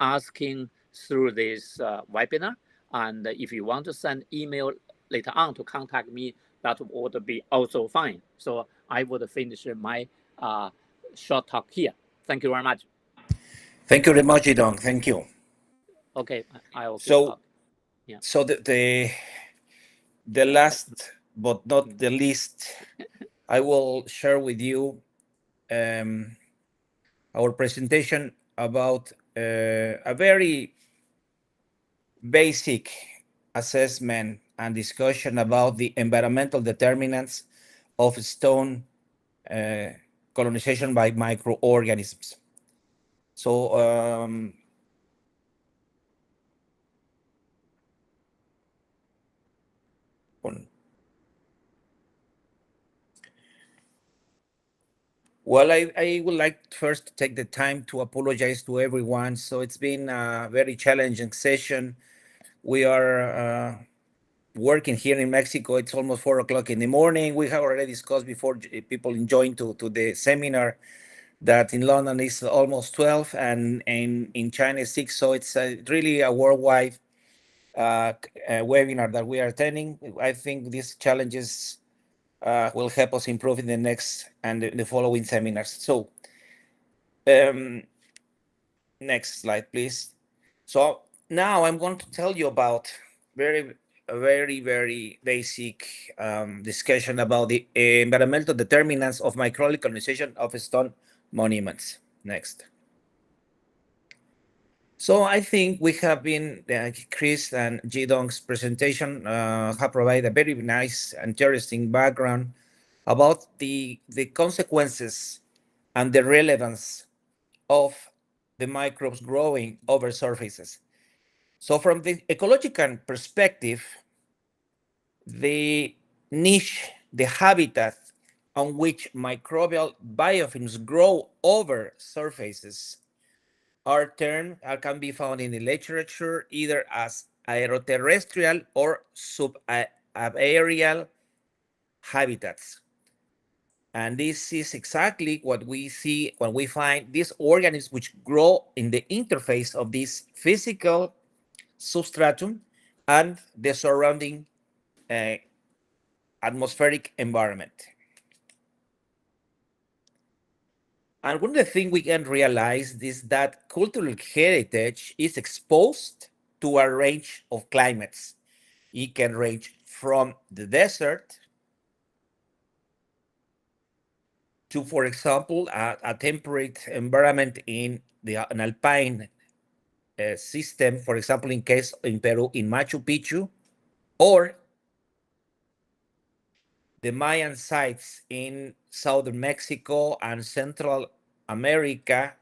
asking through this webinar. And if you want to send email later on to contact me, that would be also fine. So I would finish my short talk here. Thank you very much. Thank you very much, Idong. Thank you. Okay, I will So, yeah. So the last but not the least, I will share with you our presentation about a very basic assessment and discussion about the environmental determinants of stone colonization by microorganisms. So well, I would like first to take the time to apologize to everyone. So it's been a very challenging session. We are working here in Mexico. It's almost 4 o'clock in the morning. We have already discussed before people join to the seminar that in London is almost 12 and in China is 6. So it's really a worldwide webinar that we are attending. I think these challenges will help us improve in the next and the following seminars. So next slide, please. So now I'm going to tell you about a very basic discussion about the environmental determinants of microbial colonization of stone monuments. Next. So I think we have been, Chris and Jidong's presentation have provided a very nice, interesting background about the consequences and the relevance of the microbes growing over surfaces. So from the ecological perspective, the niche, the habitat on which microbial biofilms grow over surfaces can be found in the literature either as aeroterrestrial or subaerial habitats. And this is exactly what we see when we find these organisms which grow in the interface of this physical substratum and the surrounding atmospheric environment. And one of the things we can realize is that cultural heritage is exposed to a range of climates. It can range from the desert to, for example, a temperate environment in an alpine system, for example, in case in Peru, in Machu Picchu, or the Mayan sites in southern Mexico and Central America,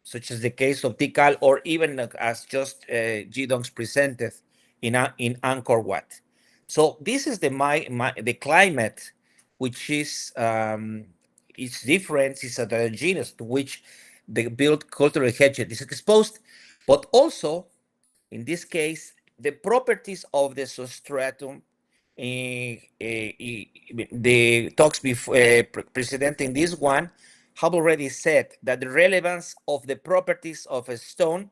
such as the case of Tikal, or even as just Gidong's presented in Angkor Wat. So this is the climate, which is its difference is heterogeneous, to which the built cultural heritage is exposed, but also in this case the properties of the substratum. The talks before presenting this one have already said that the relevance of the properties of a stone,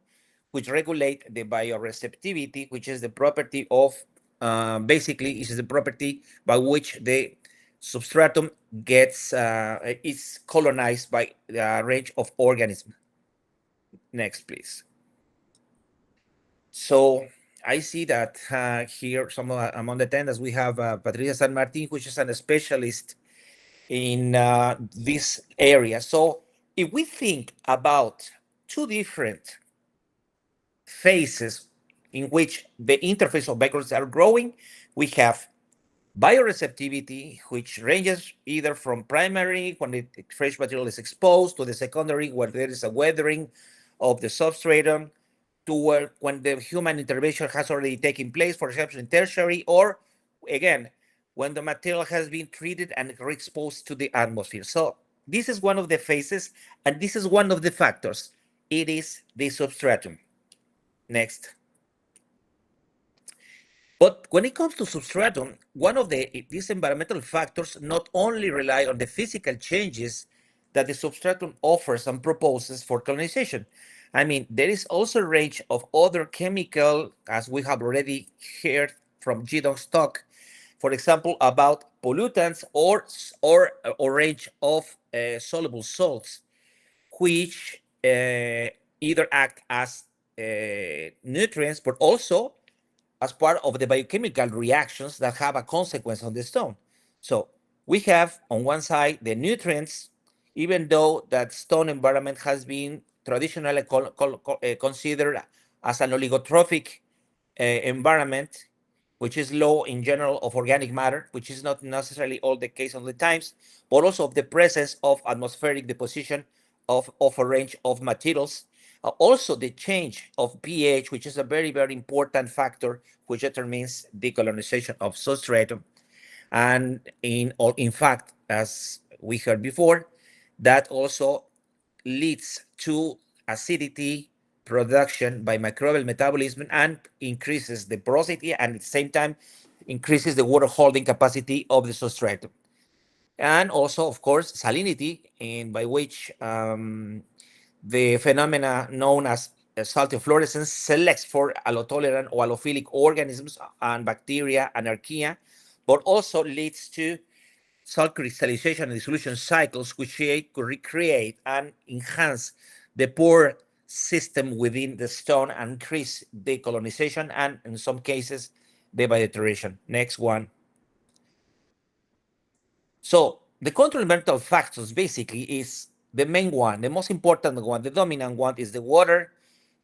which regulate the bioreceptivity, which is the property of basically is the property by which the substratum gets is colonized by a range of organisms. Next, please. So I see that here some among the attendants we have Patricia San Martin, which is a specialist in this area. So if we think about two different phases in which the interface of microbes are growing, we have bioreceptivity, which ranges either from primary, when the fresh material is exposed, to the secondary, where there is a weathering of the substratum, to where when the human intervention has already taken place, for example, in tertiary, or again, when the material has been treated and re-exposed to the atmosphere. So this is one of the phases, and this is one of the factors. It is the substratum. Next. But when it comes to substratum, one of these environmental factors not only rely on the physical changes that the substratum offers and proposes for colonization. I mean, there is also a range of other chemical, as we have already heard from Gidong's talk, for example, about pollutants or range of soluble salts, which either act as nutrients, but also as part of the biochemical reactions that have a consequence on the stone. So we have on one side the nutrients, even though that stone environment has been traditionally considered as an oligotrophic environment, which is low in general of organic matter, which is not necessarily all the case all the times, but also of the presence of atmospheric deposition of a range of materials. Also the change of pH, which is a very, very important factor, which determines decolonization of substratum. And in fact, as we heard before, that also leads to acidity production by microbial metabolism and increases the porosity, and at the same time increases the water holding capacity of the substratum. And also, of course, salinity, in by which the phenomena known as saltofluorescence selects for allotolerant or allophilic organisms and bacteria and archaea, but also leads to salt crystallization and dissolution cycles, which could recreate and enhance the pore system within the stone and increase decolonization and, in some cases, the biodeterioration. Next one. So the control environmental factors basically is the main one, the most important one, the dominant one is the water,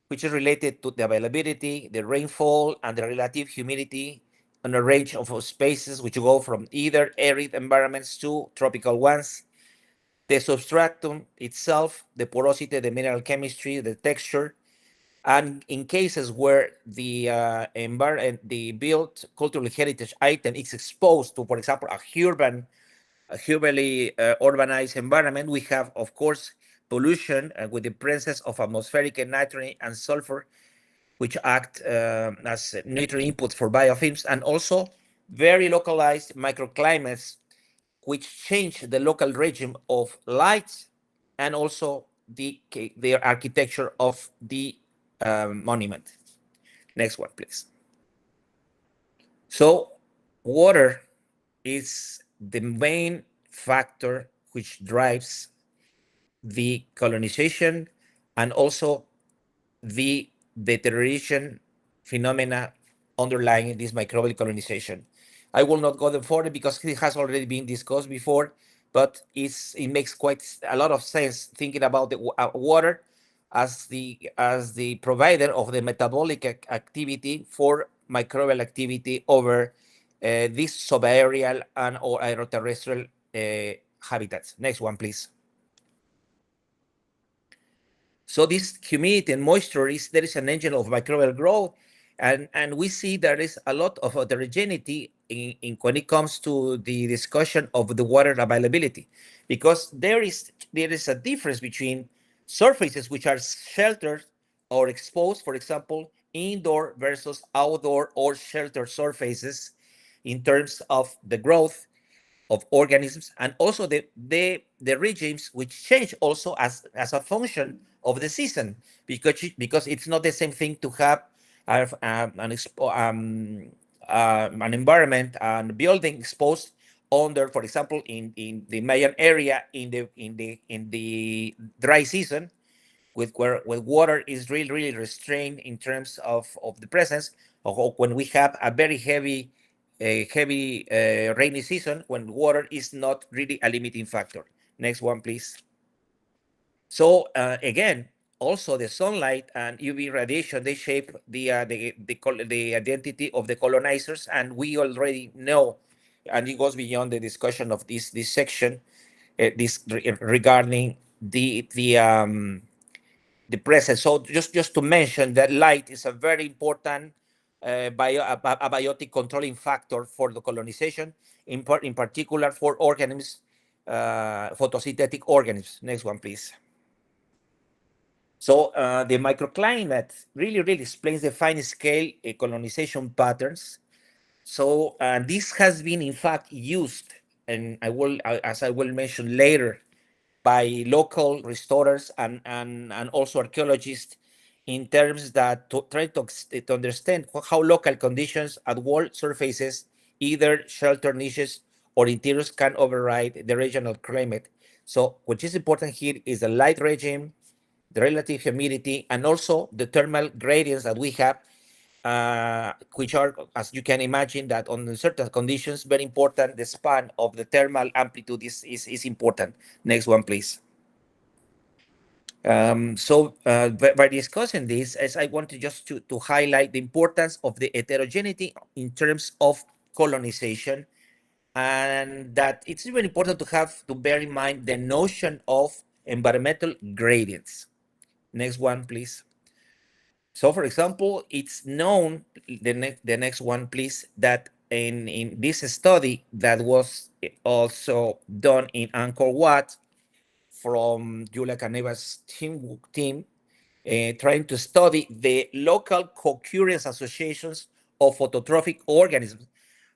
which is related to the availability, the rainfall, and the relative humidity on a range of spaces which go from either arid environments to tropical ones. The substratum itself, the porosity, the mineral chemistry, the texture, and in cases where the the built cultural heritage item is exposed to, for example, a urbanly urbanized environment, we have, of course, pollution with the presence of atmospheric and nitrogen and sulfur, which act as nutrient inputs for biofilms, and also very localized microclimates, which change the local regime of light and also the architecture of the monument. Next one, please. So water is the main factor which drives the colonization and also the deterioration phenomena underlying this microbial colonization. I will not go further because it has already been discussed before, but it makes quite a lot of sense thinking about the water as the provider of the metabolic activity for microbial activity over these subaerial and or aeroterrestrial habitats. Next one, please. So this humidity and moisture there is an engine of microbial growth, and we see there is a lot of heterogeneity when it comes to the discussion of the water availability, because there is a difference between surfaces which are sheltered or exposed, for example, indoor versus outdoor or sheltered surfaces in terms of the growth of organisms, and also the regimes which change also as a function of the season, because it's not the same thing to have an environment and building exposed under, for example, in the Mayan area in the dry season, with where water is really restrained in terms of the presence, or when we have a very heavy rainy season when water is not really a limiting factor. Next one, please. So again, also the sunlight and UV radiation, they shape the identity of the colonizers, and we already know, and it goes beyond the discussion of this section, regarding the presence. So just to mention that light is a very important a biotic controlling factor for the colonization, in particular for organisms, photosynthetic organisms. Next one, please. So the microclimate really explains the fine scale colonization patterns. So this has been in fact used, and as I will mention later, by local restorers and also archaeologists, in terms that to try to understand how local conditions at wall surfaces, either shelter niches or interiors, can override the regional climate. So what is important here is the light regime, the relative humidity, and also the thermal gradients that we have, which are, as you can imagine, that on certain conditions, very important. The span of the thermal amplitude is important. Next one, please. So by discussing this, as I wanted just to highlight the importance of the heterogeneity in terms of colonization, and that it's very important to bear in mind the notion of environmental gradients. Next one, please. So, for example, it's known, the next one, please, that in this study that was also done in Angkor Wat from Julia Caneva's team, trying to study the local co-occurrence associations of phototrophic organisms.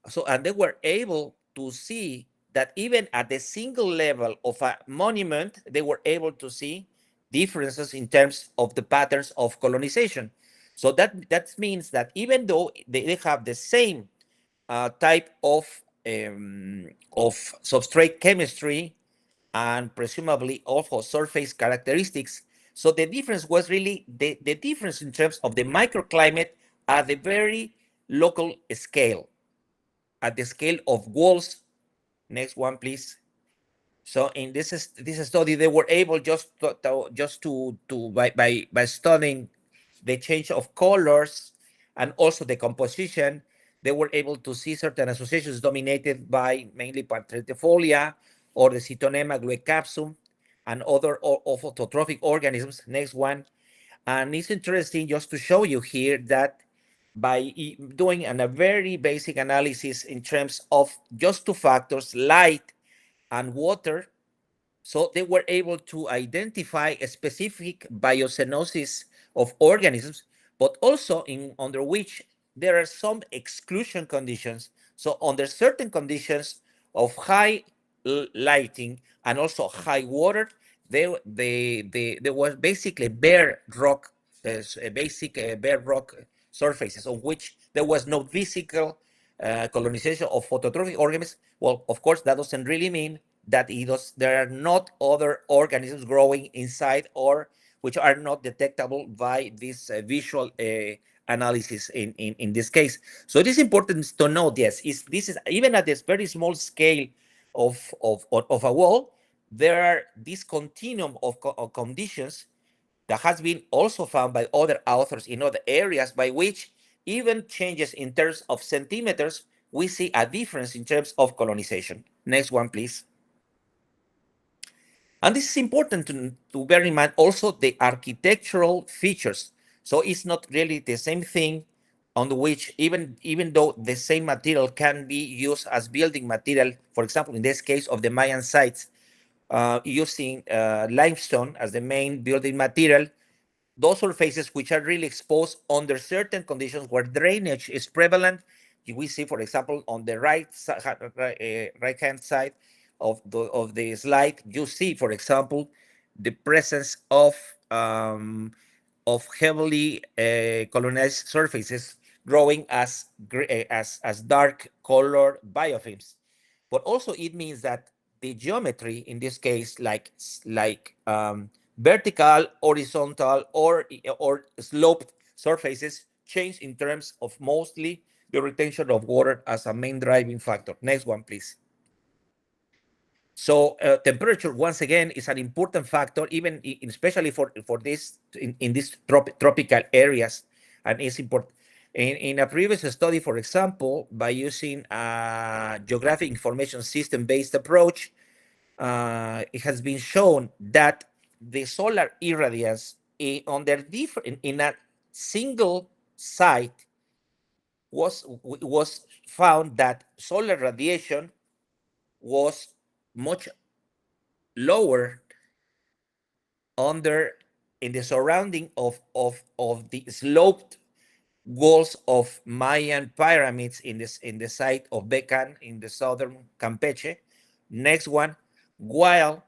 So, and they were able to see that even at the single level of a monument, they were able to see differences in terms of the patterns of colonization. So that means that even though they have the same type of substrate chemistry and presumably also surface characteristics, so the difference was really the difference in terms of the microclimate at the very local scale, at the scale of walls. Next one, please. So in this study, they were able just to by studying the change of colors and also the composition, they were able to see certain associations dominated by mainly Patretifolia or the Cytonema gluecapsum and other phototrophic organisms. Next one. And it's interesting just to show you here that by doing a very basic analysis in terms of just two factors, light and water, so they were able to identify a specific biocenosis of organisms, but also under which there are some exclusion conditions. So under certain conditions of high lighting and also high water, there was basically bare rock, bare rock surfaces on which there was no physical colonization of phototrophic organisms. Well, of course, that doesn't really mean that there are not other organisms growing inside or which are not detectable by this visual analysis in this case. So it is important to note, yes, this is even at this very small scale of a wall, there are this continuum of conditions that has been also found by other authors in other areas by which even changes in terms of centimeters, we see a difference in terms of colonization. Next one, please. And this is important to bear in mind also the architectural features. So it's not really the same thing on which even though the same material can be used as building material, for example, in this case of the Mayan sites, using limestone as the main building material, those surfaces which are really exposed under certain conditions where drainage is prevalent. We see, for example, on the right hand side of the slide, you see, for example, the presence of heavily colonized surfaces growing as dark colored biofilms. But also it means that the geometry in this case, like vertical, horizontal, or sloped surfaces change in terms of mostly the retention of water as a main driving factor. Next one, please. So temperature, once again, is an important factor, even especially for this in these tropical areas, and it's important. In a previous study, for example, by using a geographic information system-based approach, it has been shown that the solar irradiance on their in a single site was found that solar radiation was much lower under in the surrounding of the sloped walls of Mayan pyramids in the site of Becan in the southern Campeche. Next one, while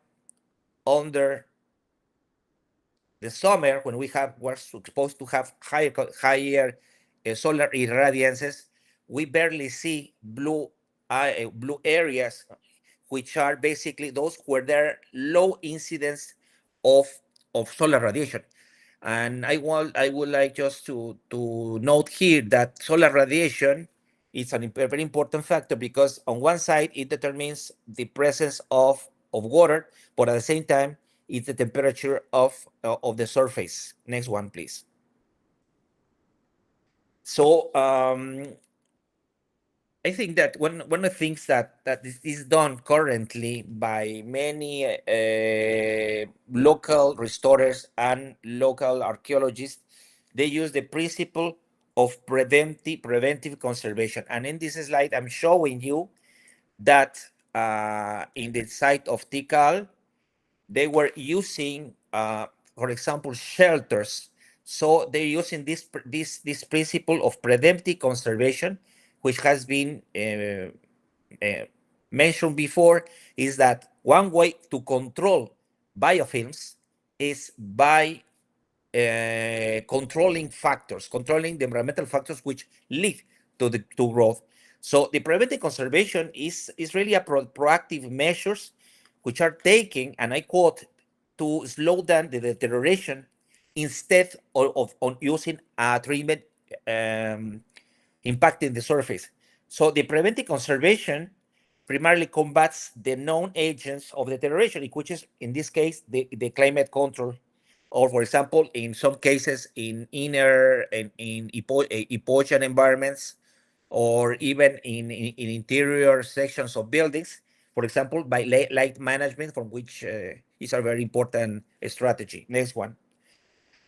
under the summer when we're supposed to have higher solar irradiances, we barely see blue areas, which are basically those where there are low incidence of solar radiation. And I would like just to note here that solar radiation is a very important factor because on one side it determines the presence of water, but at the same time it's the temperature of the surface. Next one, please. So I think that one of the things that is done currently by many local restorers and local archaeologists, they use the principle of preventive conservation. And in this slide, I'm showing you that in the site of Tikal, they were using, for example, shelters. So they're using this principle of preventive conservation, which has been mentioned before, is that one way to control biofilms is by controlling the environmental factors which lead to growth. So the preventive conservation is really a proactive measures which are taken, and I quote, to slow down the deterioration instead of using a treatment impacting the surface. So the preventive conservation primarily combats the known agents of deterioration, which is in this case the climate control, or for example, in some cases in inner and in hypogean environments, or even in interior sections of buildings, for example, by light management, from which is a very important strategy. Next one.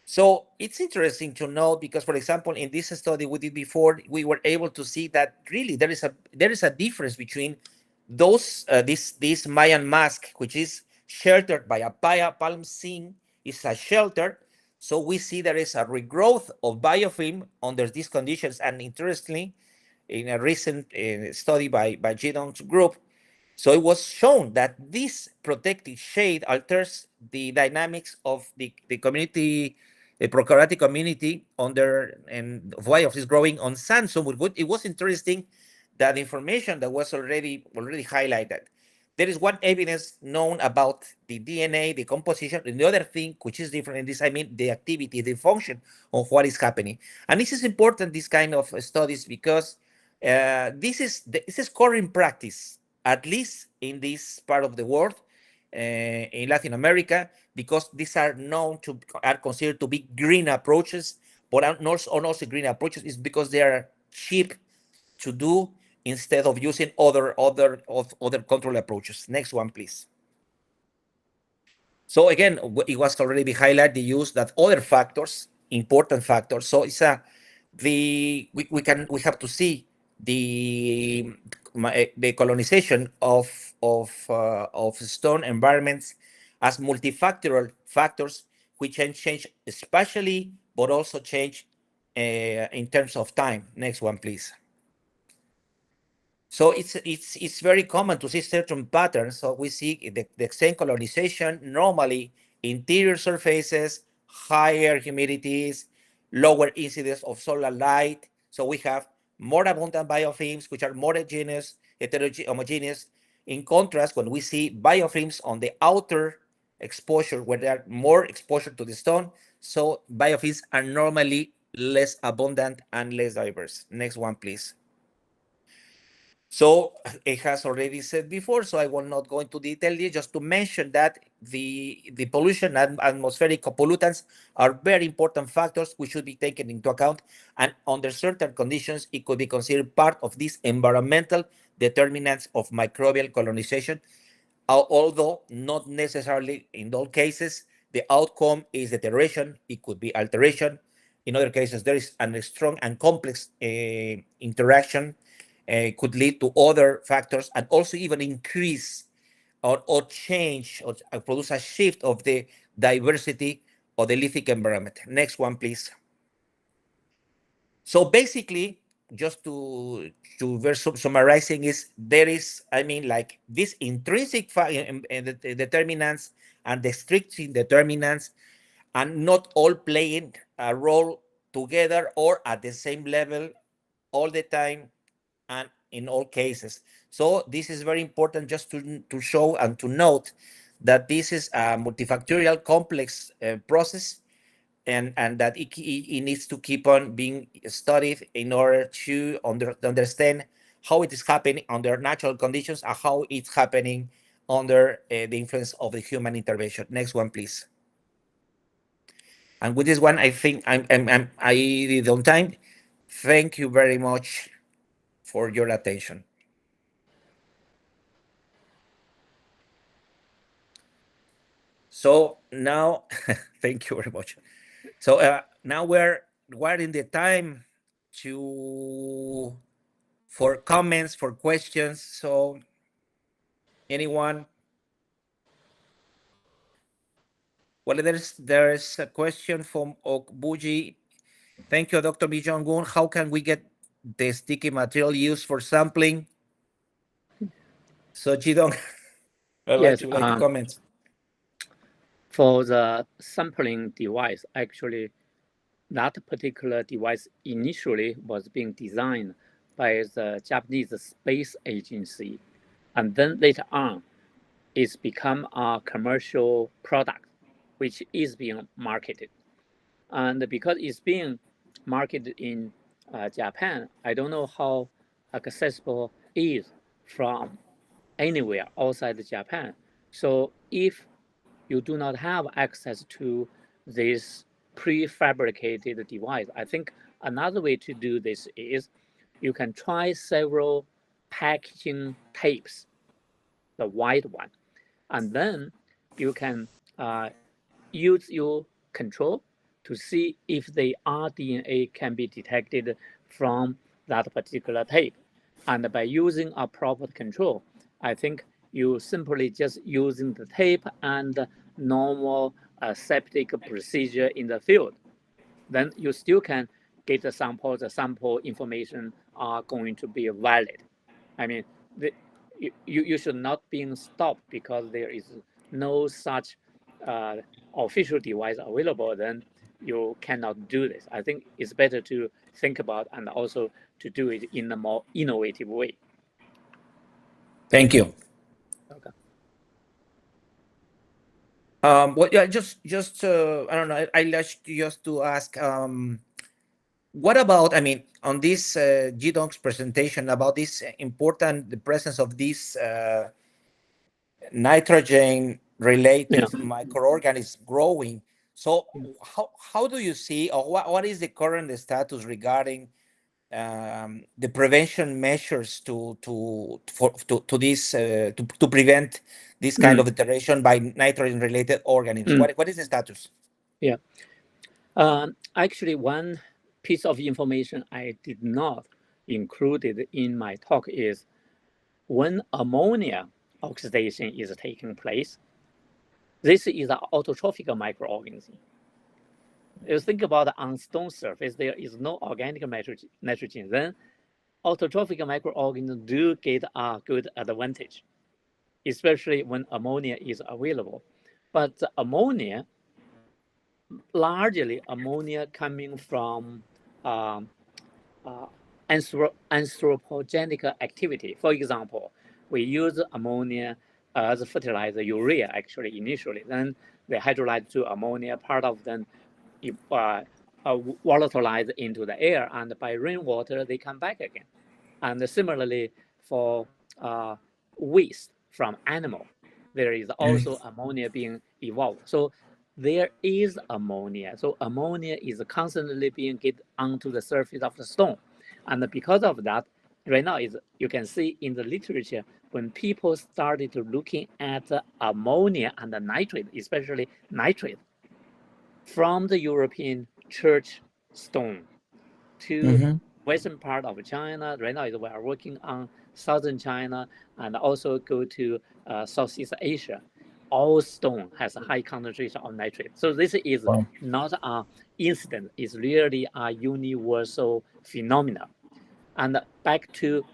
So it's interesting to know because, for example, in this study we did before, we were able to see that really there is a difference between those this Mayan mask, which is sheltered by a palm scene, is a shelter. So we see there is a regrowth of biofilm under these conditions. And interestingly, in a recent study by Gidon's group, So it was shown that this protective shade alters the dynamics of the community, the prokaryotic community under and why of is growing on sand. So it was interesting that information that was already highlighted. There is one evidence known about the DNA, the composition, and the other thing which is different in this, I mean, the activity, the function of what is happening. And this is important, this kind of studies, because this is current practice, at least in this part of the world, in Latin America, because these are considered to be green approaches, but also green approaches is because they are cheap to do instead of using other control approaches. Next one, please. So again, it was already highlighted the use that other factors, important factors. So it's we have to see the colonization of stone environments as multifactorial factors which can change spatially, but also change in terms of time. Next one, please. So it's very common to see certain patterns. So we see the same colonization, normally interior surfaces, higher humidities, lower incidence of solar light. So we have more abundant biofilms, which are more homogeneous. In contrast, when we see biofilms on the outer exposure, where there are more exposure to the stone, so biofilms are normally less abundant and less diverse. Next one, please. So it has already said before, so I will not go into detail here, just to mention that the pollution and atmospheric pollutants are very important factors which should be taken into account, and under certain conditions, it could be considered part of these environmental determinants of microbial colonization, although not necessarily in all cases. The outcome is deterioration, it could be alteration. In other cases, there is a strong and complex interaction, could lead to other factors, and also even increase or change or produce a shift of the diversity of the lithic environment. Next one, please. So basically, just to summarizing, is there is, I mean, like these intrinsic determinants and the extrinsic determinants, and not all playing a role together or at the same level all the time and in all cases. So this is very important, just to show and to note that this is a multifactorial complex process, and that it needs to keep on being studied in order to understand how it is happening under natural conditions and how it's happening under the influence of the human intervention. Next one, please. And with this one, I think I did on time. Thank you very much for your attention. So now, thank you very much. So now we're in the time for comments, for questions. So anyone? Well, there's a question from Okbuji. Thank you, Dr. Mi Jong-un. How can we get the sticky material used for sampling? So Jidong, Yes, would you like to comment? For the sampling device, actually, that particular device initially was being designed by the Japanese Space Agency, and then later on, it's become a commercial product, which is being marketed. And because it's being marketed in Japan, I don't know how accessible it is from anywhere outside Japan. So if you do not have access to this prefabricated device, I think another way to do this is you can try several packaging tapes, the white one, and then you can use your control to see if the rDNA can be detected from that particular tape. And by using a proper control, I think you simply just using the tape and normal aseptic procedure in the field, then you still can get the sample. The sample information are going to be valid. I mean, you should not be stopped because there is no such official device available, then you cannot do this. I think it's better to think about and also to do it in a more innovative way. Thank you. Okay. Well, yeah, just I don't know. I like just to ask, what about? I mean, on this GDON's presentation about this important the presence of this nitrogen-related Yeah. microorganisms growing. So, how do you see, or what is the current status regarding the prevention measures to this to prevent this kind of deterioration by nitrogen-related organisms? What is the status? Yeah. Actually, one piece of information I did not included in my talk is when ammonia oxidation is taking place, this is an autotrophic microorganism. If you think about on stone surface, there is no organic nitrogen, then autotrophic microorganisms do get a good advantage, especially when ammonia is available. But ammonia, largely ammonia coming from um, uh, anthropogenic activity. For example, we use ammonia as fertilizer, urea actually initially, then they hydrolyze to ammonia, part of them volatilize into the air, and by rainwater they come back again. And similarly for uh, waste from animal, there is also ammonia being evolved. So there is ammonia. So ammonia is constantly being get onto the surface of the stone. And because of that, right now is you can see in the literature when people started to looking at ammonia and the nitrate, especially nitrate, from the European church stone to western part of China. Right now, we are working on southern China and also go to Southeast Asia. All stone has a high concentration of nitrate. So this is Wow. not an incident. It's really a universal phenomenon. And back to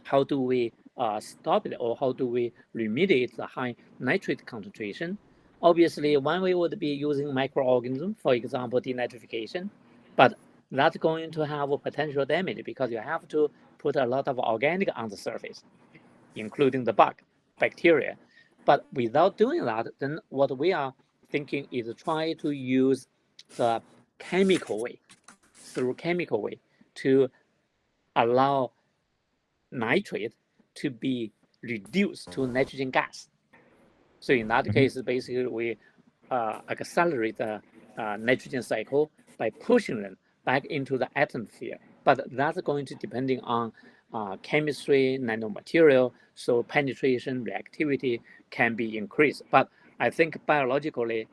how do we stop it, or how do we remediate the high nitrate concentration? Obviously, one way would be using microorganisms, for example, denitrification, but that's going to have a potential damage because you have to put a lot of organic on the surface, including the bug, bacteria. But without doing that, then what we are thinking is try to use the chemical way, through chemical way, to allow nitrate to be reduced to nitrogen gas. So in that case, basically we accelerate the nitrogen cycle by pushing them back into the atmosphere. But that's going to depending on chemistry, nanomaterial, so penetration, reactivity can be increased. But I think biologically,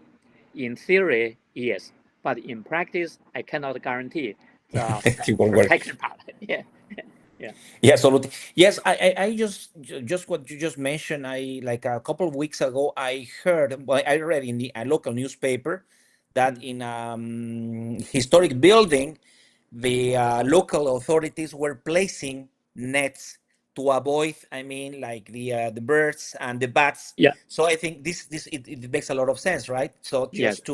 in theory, yes. But in practice, I cannot guarantee the It won't work. protection part. Yeah. Yeah. Yeah, absolutely. Yes, I just what you just mentioned. I like a couple of weeks ago, I heard, well, I read in the a local newspaper that in historic building, the local authorities were placing nets to avoid, I mean, like the birds and the bats. Yeah. So I think it makes a lot of sense, right? So Yes. just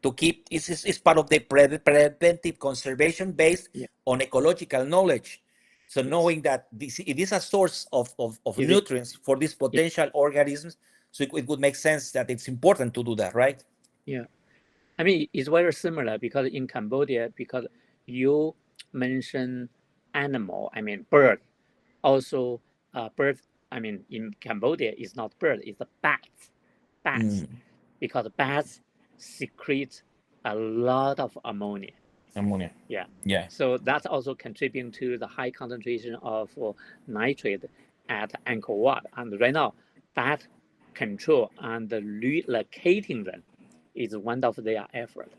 to keep it's part of the preventive conservation based Yeah. on ecological knowledge. So Yes. knowing that it is a source of Is it? nutrients for these potential organisms, so it would make sense that it's important to do that, right? Yeah. I mean, it's very similar because in Cambodia, because you mention animal, I mean bird. Also, bird. I mean, in Cambodia, it's not bird, it's the bats. Bats, because bats secrete a lot of ammonia. Ammonia. Yeah. Yeah. So that's also contributing to the high concentration of nitrate at Angkor Wat. And right now, that control and relocating them is one of their effort.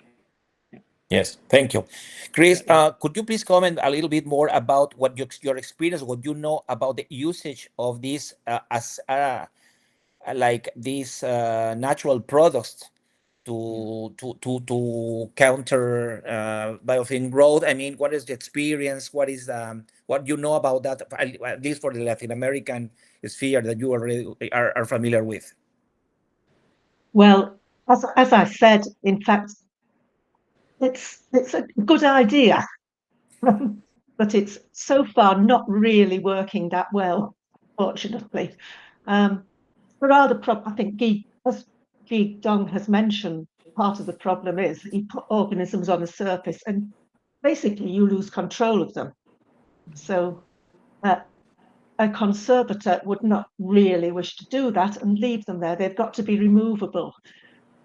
Yeah. Yes, thank you. Chris, Yeah. could you please comment a little bit more about what your experience, what you know about the usage of these as like these natural products to counter biofilm growth? I mean, what is the experience? What is what you know about that, at least for the Latin American sphere that you already are familiar with? Well, as I said, in fact, it's a good idea, but it's so far not really working that well, fortunately. There are I think as Guy Dong has mentioned, part of the problem is that you put organisms on the surface and basically you lose control of them. So a conservator would not really wish to do that and leave them there. They've got to be removable.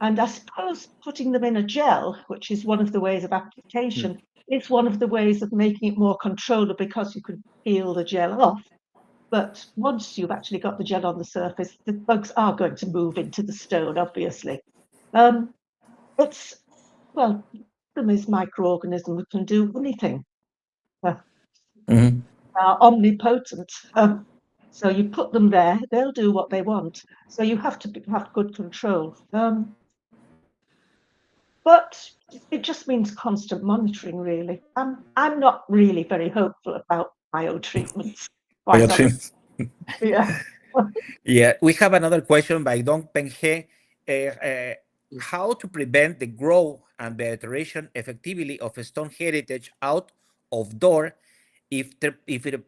And I suppose putting them in a gel, which is one of the ways of application, is one of the ways of making it more controllable because you can peel the gel off. But once you've actually got the gel on the surface, the bugs are going to move into the stone, obviously. It's, well, them is microorganisms can do anything. Are omnipotent. So you put them there, they'll do what they want. So you have to have good control. But it just means constant monitoring, really. I'm not really very hopeful about biotreatments, quite honestly. Yeah. Yeah, we have another question by Dong Penghe. How to prevent the growth and deterioration effectively of stone heritage out of door if the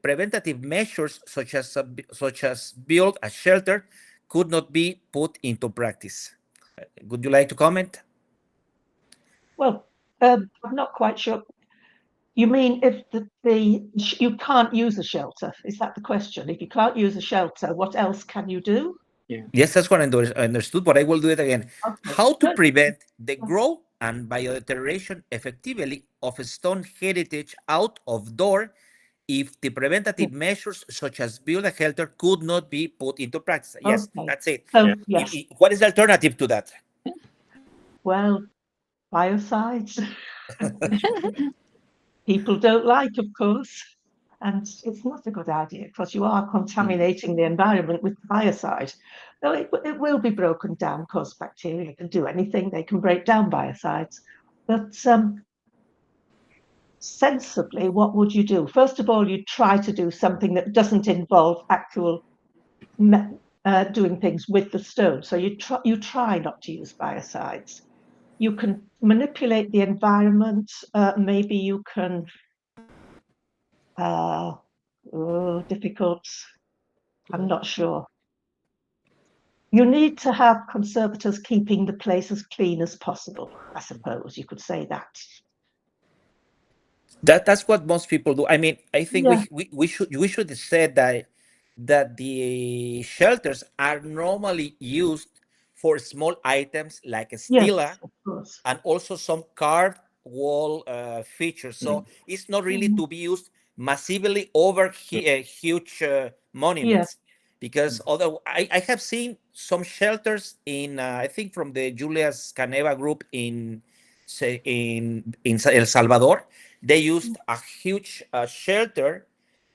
preventative measures such as build a shelter could not be put into practice? Would you like to comment? Well, I'm not quite sure. You mean if you can't use a shelter? Is that the question? If you can't use a shelter, what else can you do? Yeah. Yes, that's what I understood, but I will do it again. Okay. How to prevent the growth and biodeterioration effectively of stone heritage out of door if the preventative measures such as build a shelter could not be put into practice? Yes, Okay. that's it. So yes. What is the alternative to that? Well, biocides. People don't like, of course, and it's not a good idea because you are contaminating the environment with biocide. So it will be broken down because bacteria can do anything; they can break down biocides. But sensibly, what would you do? First of all, you try to do something that doesn't involve actual doing things with the stone. So you try not to use biocides. You can manipulate the environment. Maybe you can. Difficult. I'm not sure. You need to have conservators keeping the place as clean as possible. I suppose you could say that. That's what most people do. I mean, I think Yeah. we should say that the shelters are normally used for small items like a Yes, stela of course. and also some carved wall features. So it's not really to be used massively over huge Yeah. monuments, because although I have seen some shelters in I think from the Julius Caneva group in El Salvador, they used a huge shelter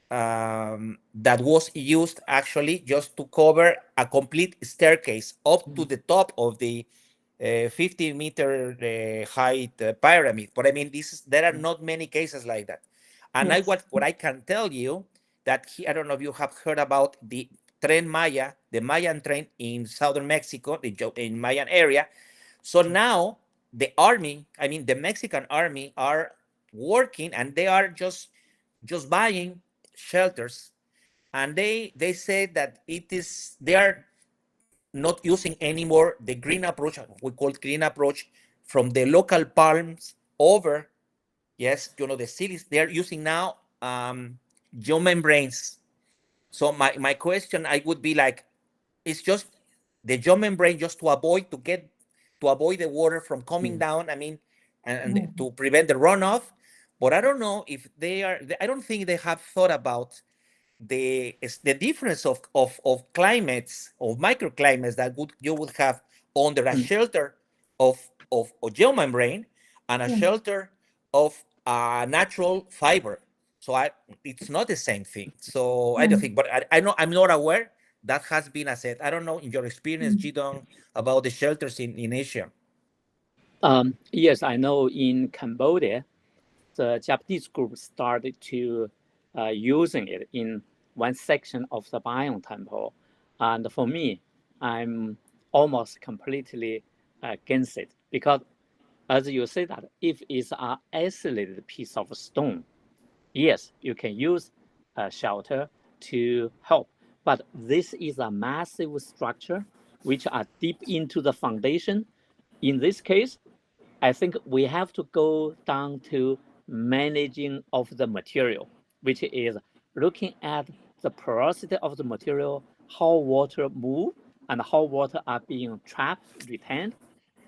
that was used actually just to cover a complete staircase up to the top of the 50-meter height pyramid. But I mean, there are not many cases like that. And Yes. what I can tell you that I don't know if you have heard about the Tren Maya, the Mayan train in southern Mexico, in Mayan area. So now the army, I mean the Mexican army, are working and they are just buying shelters, and they say that they are not using anymore the green approach, we call it green approach, from the local palms over, yes, the cities. They're using now geomembranes. So my question I would be like, it's just the geomembrane just to avoid the water from coming down, I mean, and to prevent the runoff. But I don't know if I don't think they have thought about the difference of climates, of microclimates that you would have under a shelter of a geomembrane and a shelter of a natural fiber. So it's not the same thing. So I don't think, but I know I'm not aware that has been assessed. I don't know in your experience, Gidon, about the shelters in Asia. Yes, I know in Cambodia, the Japanese group started to using it in one section of the Biome temple. And for me, I'm almost completely against it because, as you say that, if it's an isolated piece of stone, yes, you can use a shelter to help. But this is a massive structure which are deep into the foundation. In this case, I think we have to go down to managing of the material, which is looking at the porosity of the material, how water move and how water are being trapped, retained.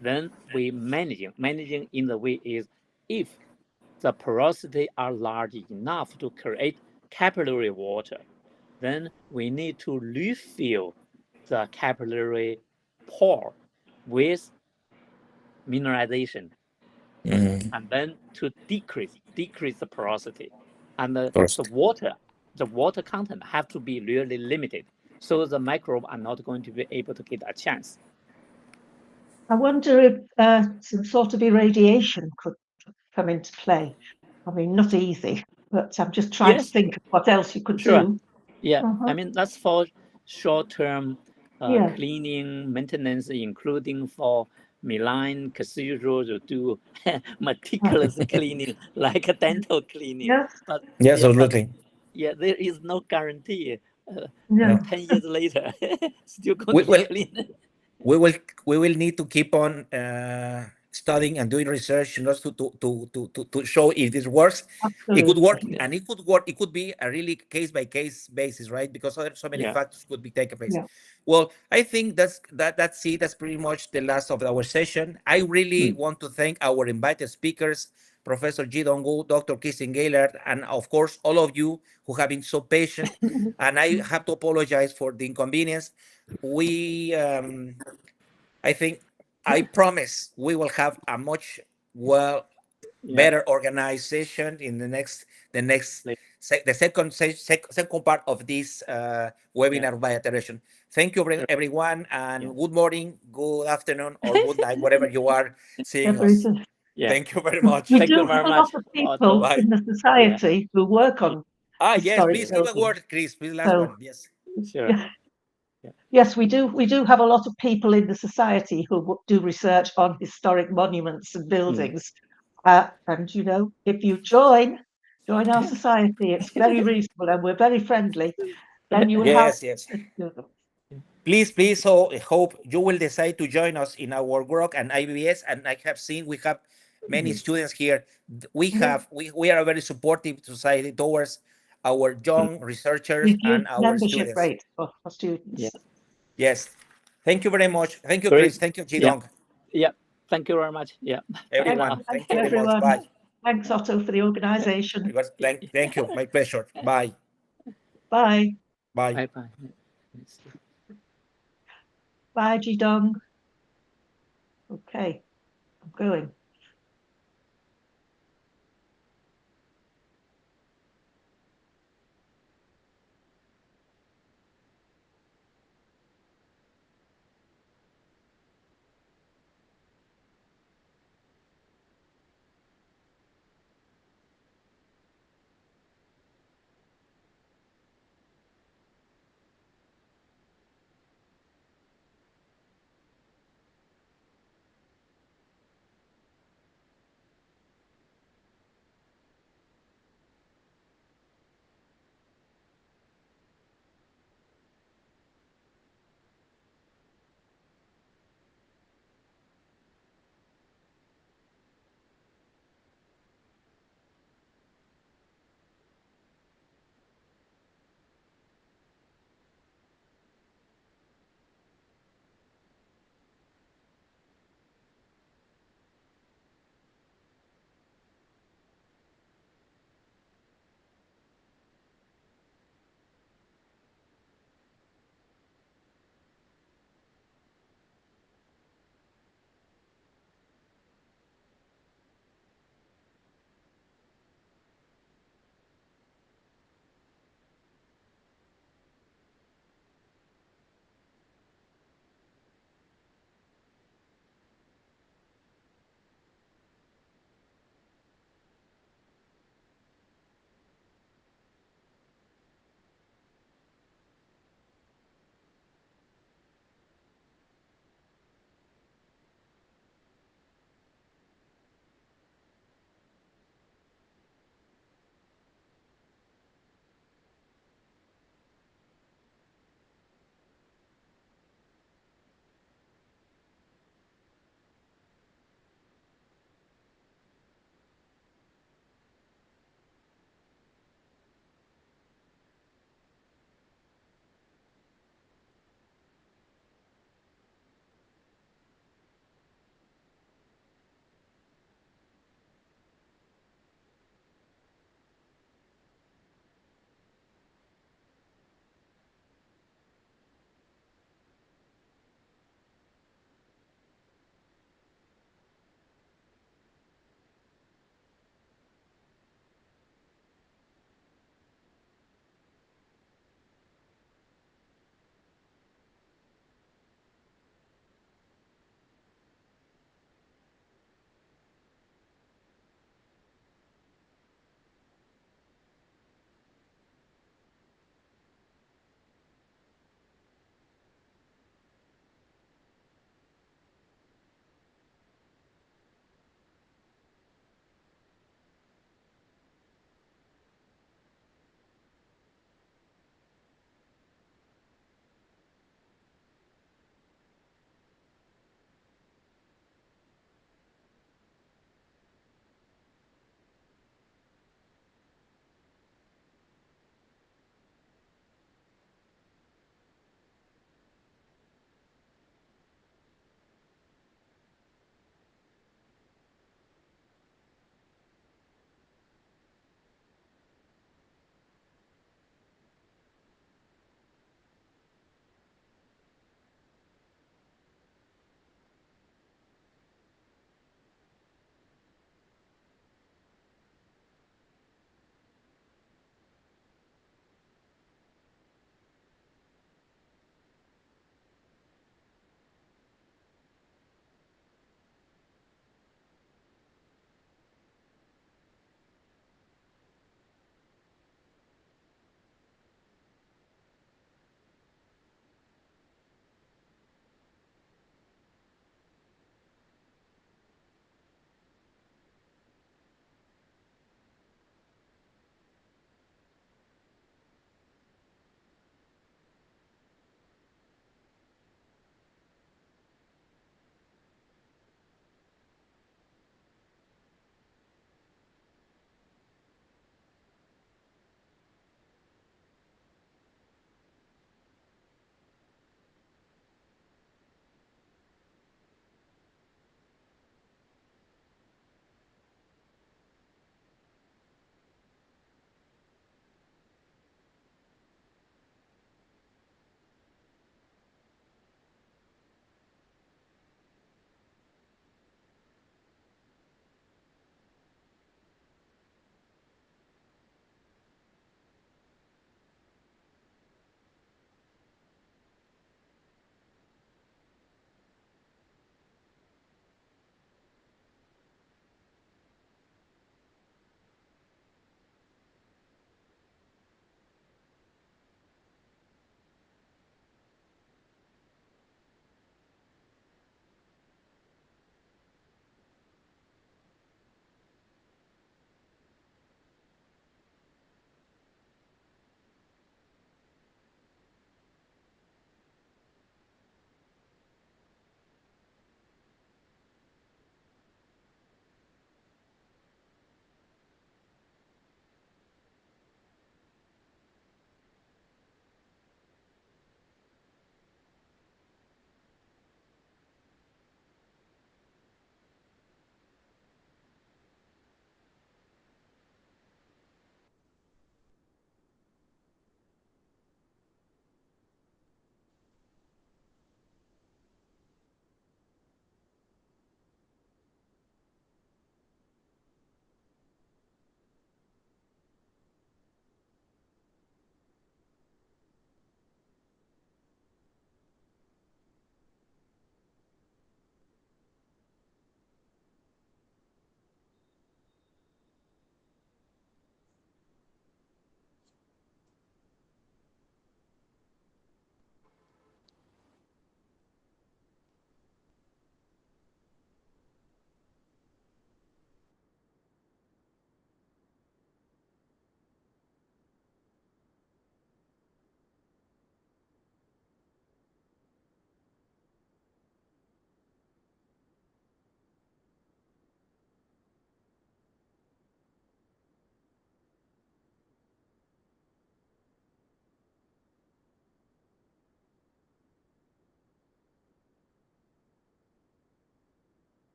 Then we managing in the way is if the porosity are large enough to create capillary water, then we need to refill the capillary pore with mineralization, and then to decrease the porosity, and First. the water content have to be really limited, so the microbe are not going to be able to get a chance. I wonder if some sort of irradiation could come into play. I mean, not easy, but I'm just trying to Yes, think of what else you could sure. do. Yeah, I mean that's for short-term Yeah. cleaning maintenance, including for Milan Cathedral to do meticulous cleaning like a dental cleaning. Yes. But Yes, yeah, but absolutely. yeah, there is no guarantee. No. 10 years later, still going We to be will clean. we will we will need to keep on studying and doing research, to show if this works. It could work, Absolutely. and it could work. It could be a really case by case basis, right? Because there are so many Yeah. factors could be taken place. Yeah. Well, I think that's it. That's pretty much the last of our session. I really want to thank our invited speakers, Professor Ji Donggu, Dr. Kirsten Gaylarde, and of course all of you who have been so patient. And I have to apologize for the inconvenience. We I think I promise we will have a much Yeah. better organized session in the second part of this webinar Biodeterioration. Thank you, everyone, and good morning, good afternoon, or good night, wherever you are seeing us. Yeah. Thank you very much. We Thank you do very have a lot much, of Otto. people Bye. in the society who work on Yes, historic please give a buildings. word, Chris. Please, last So, one. Yes. Sure. yeah. Yes, we do have a lot of people in the society who do research on historic monuments and buildings. And if you join our society, it's very reasonable and we're very friendly. Then you will have Yes. Please, so I hope you will decide to join us in our work and IBBS. And I have seen we have many students here. We are a very supportive society towards our young researchers we give and our membership students. rates for students. Yeah. Yes. Thank you very much. Thank you, Great. Chris. Thank you, Yeah. Jidong. Yeah. Thank you very much. Yeah. Everyone, Thank thank you you, very much. everyone. Bye. Thanks, Otto, for the organisation. Thank you. My pleasure. Bye. Bye. Bye. Bye bye. Bye, Jidong. Okay, I'm going.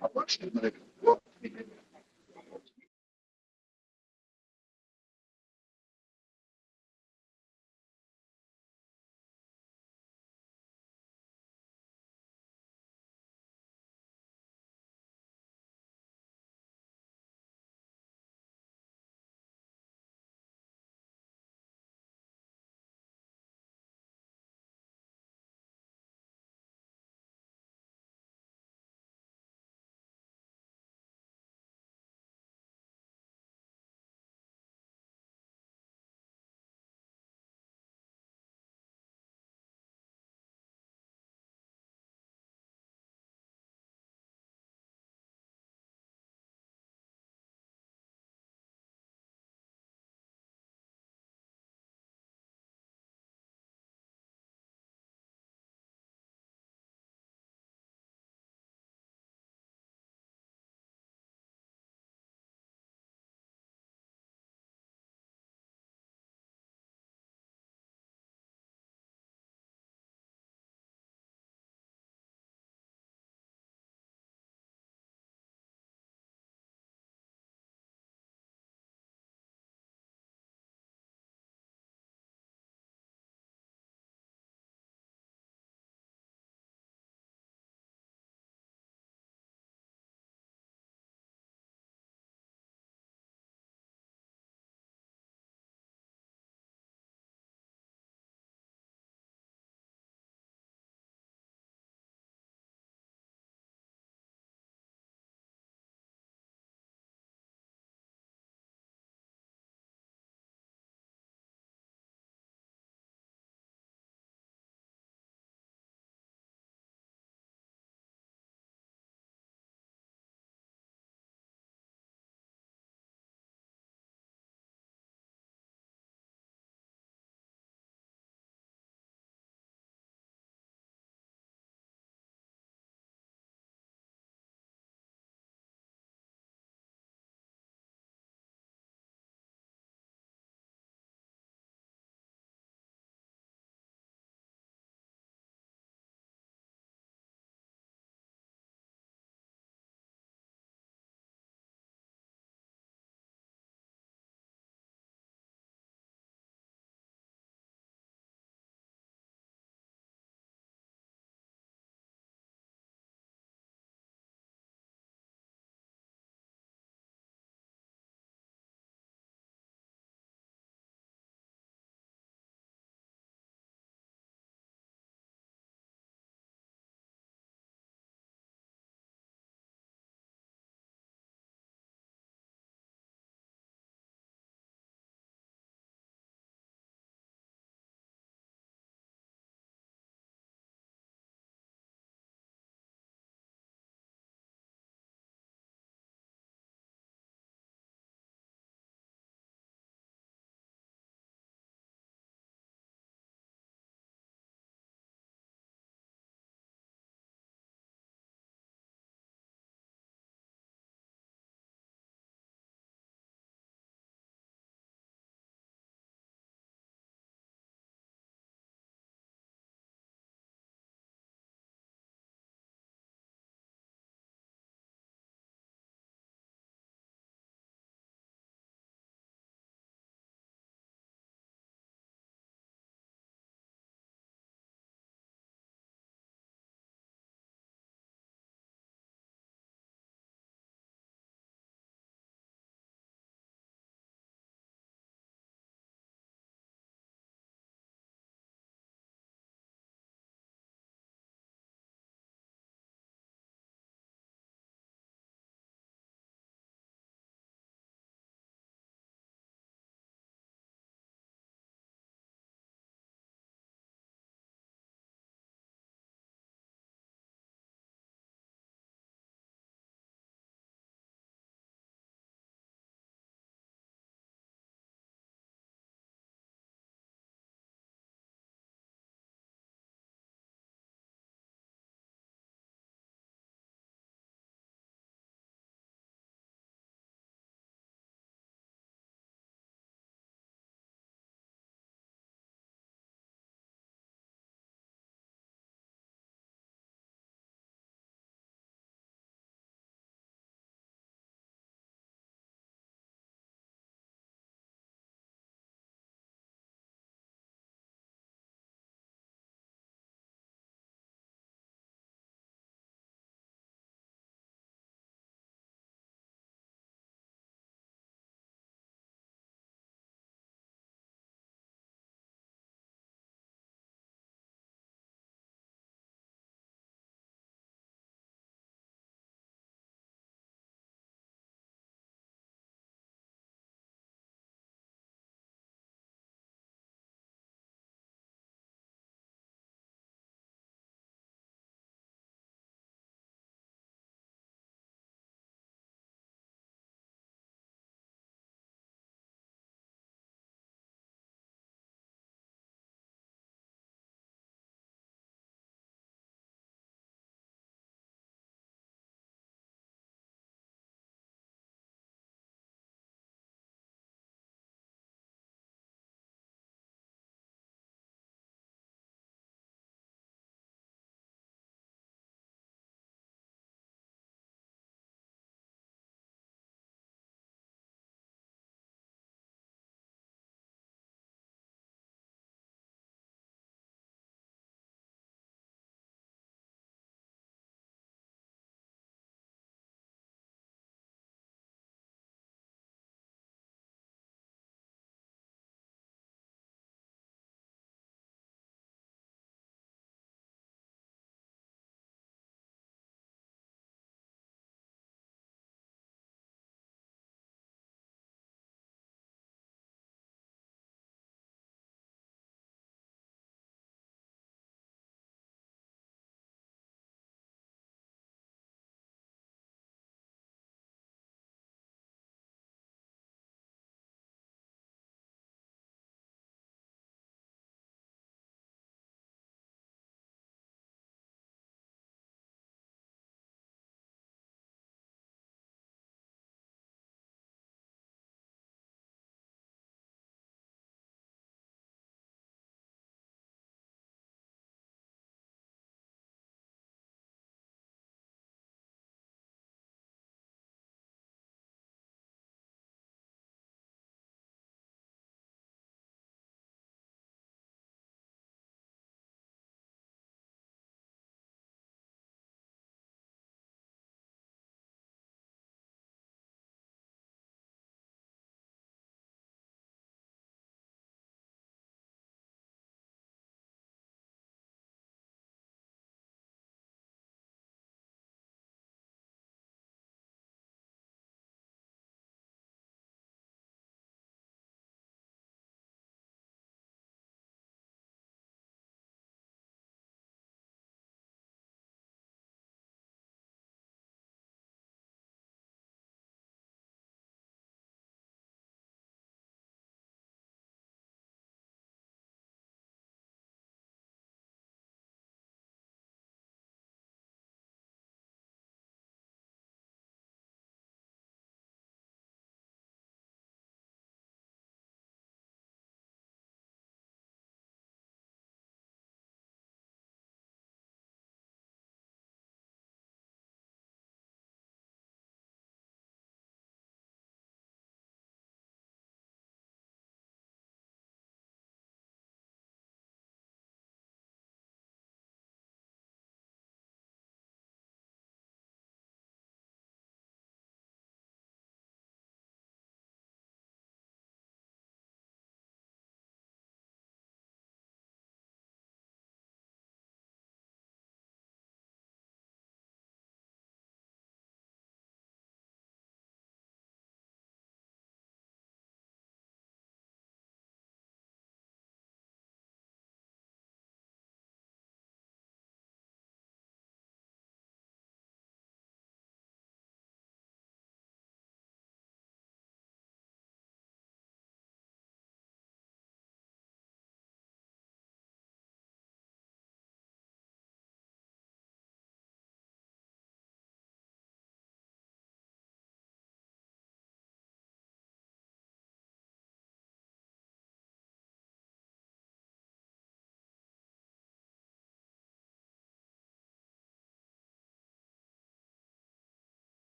how much they make, what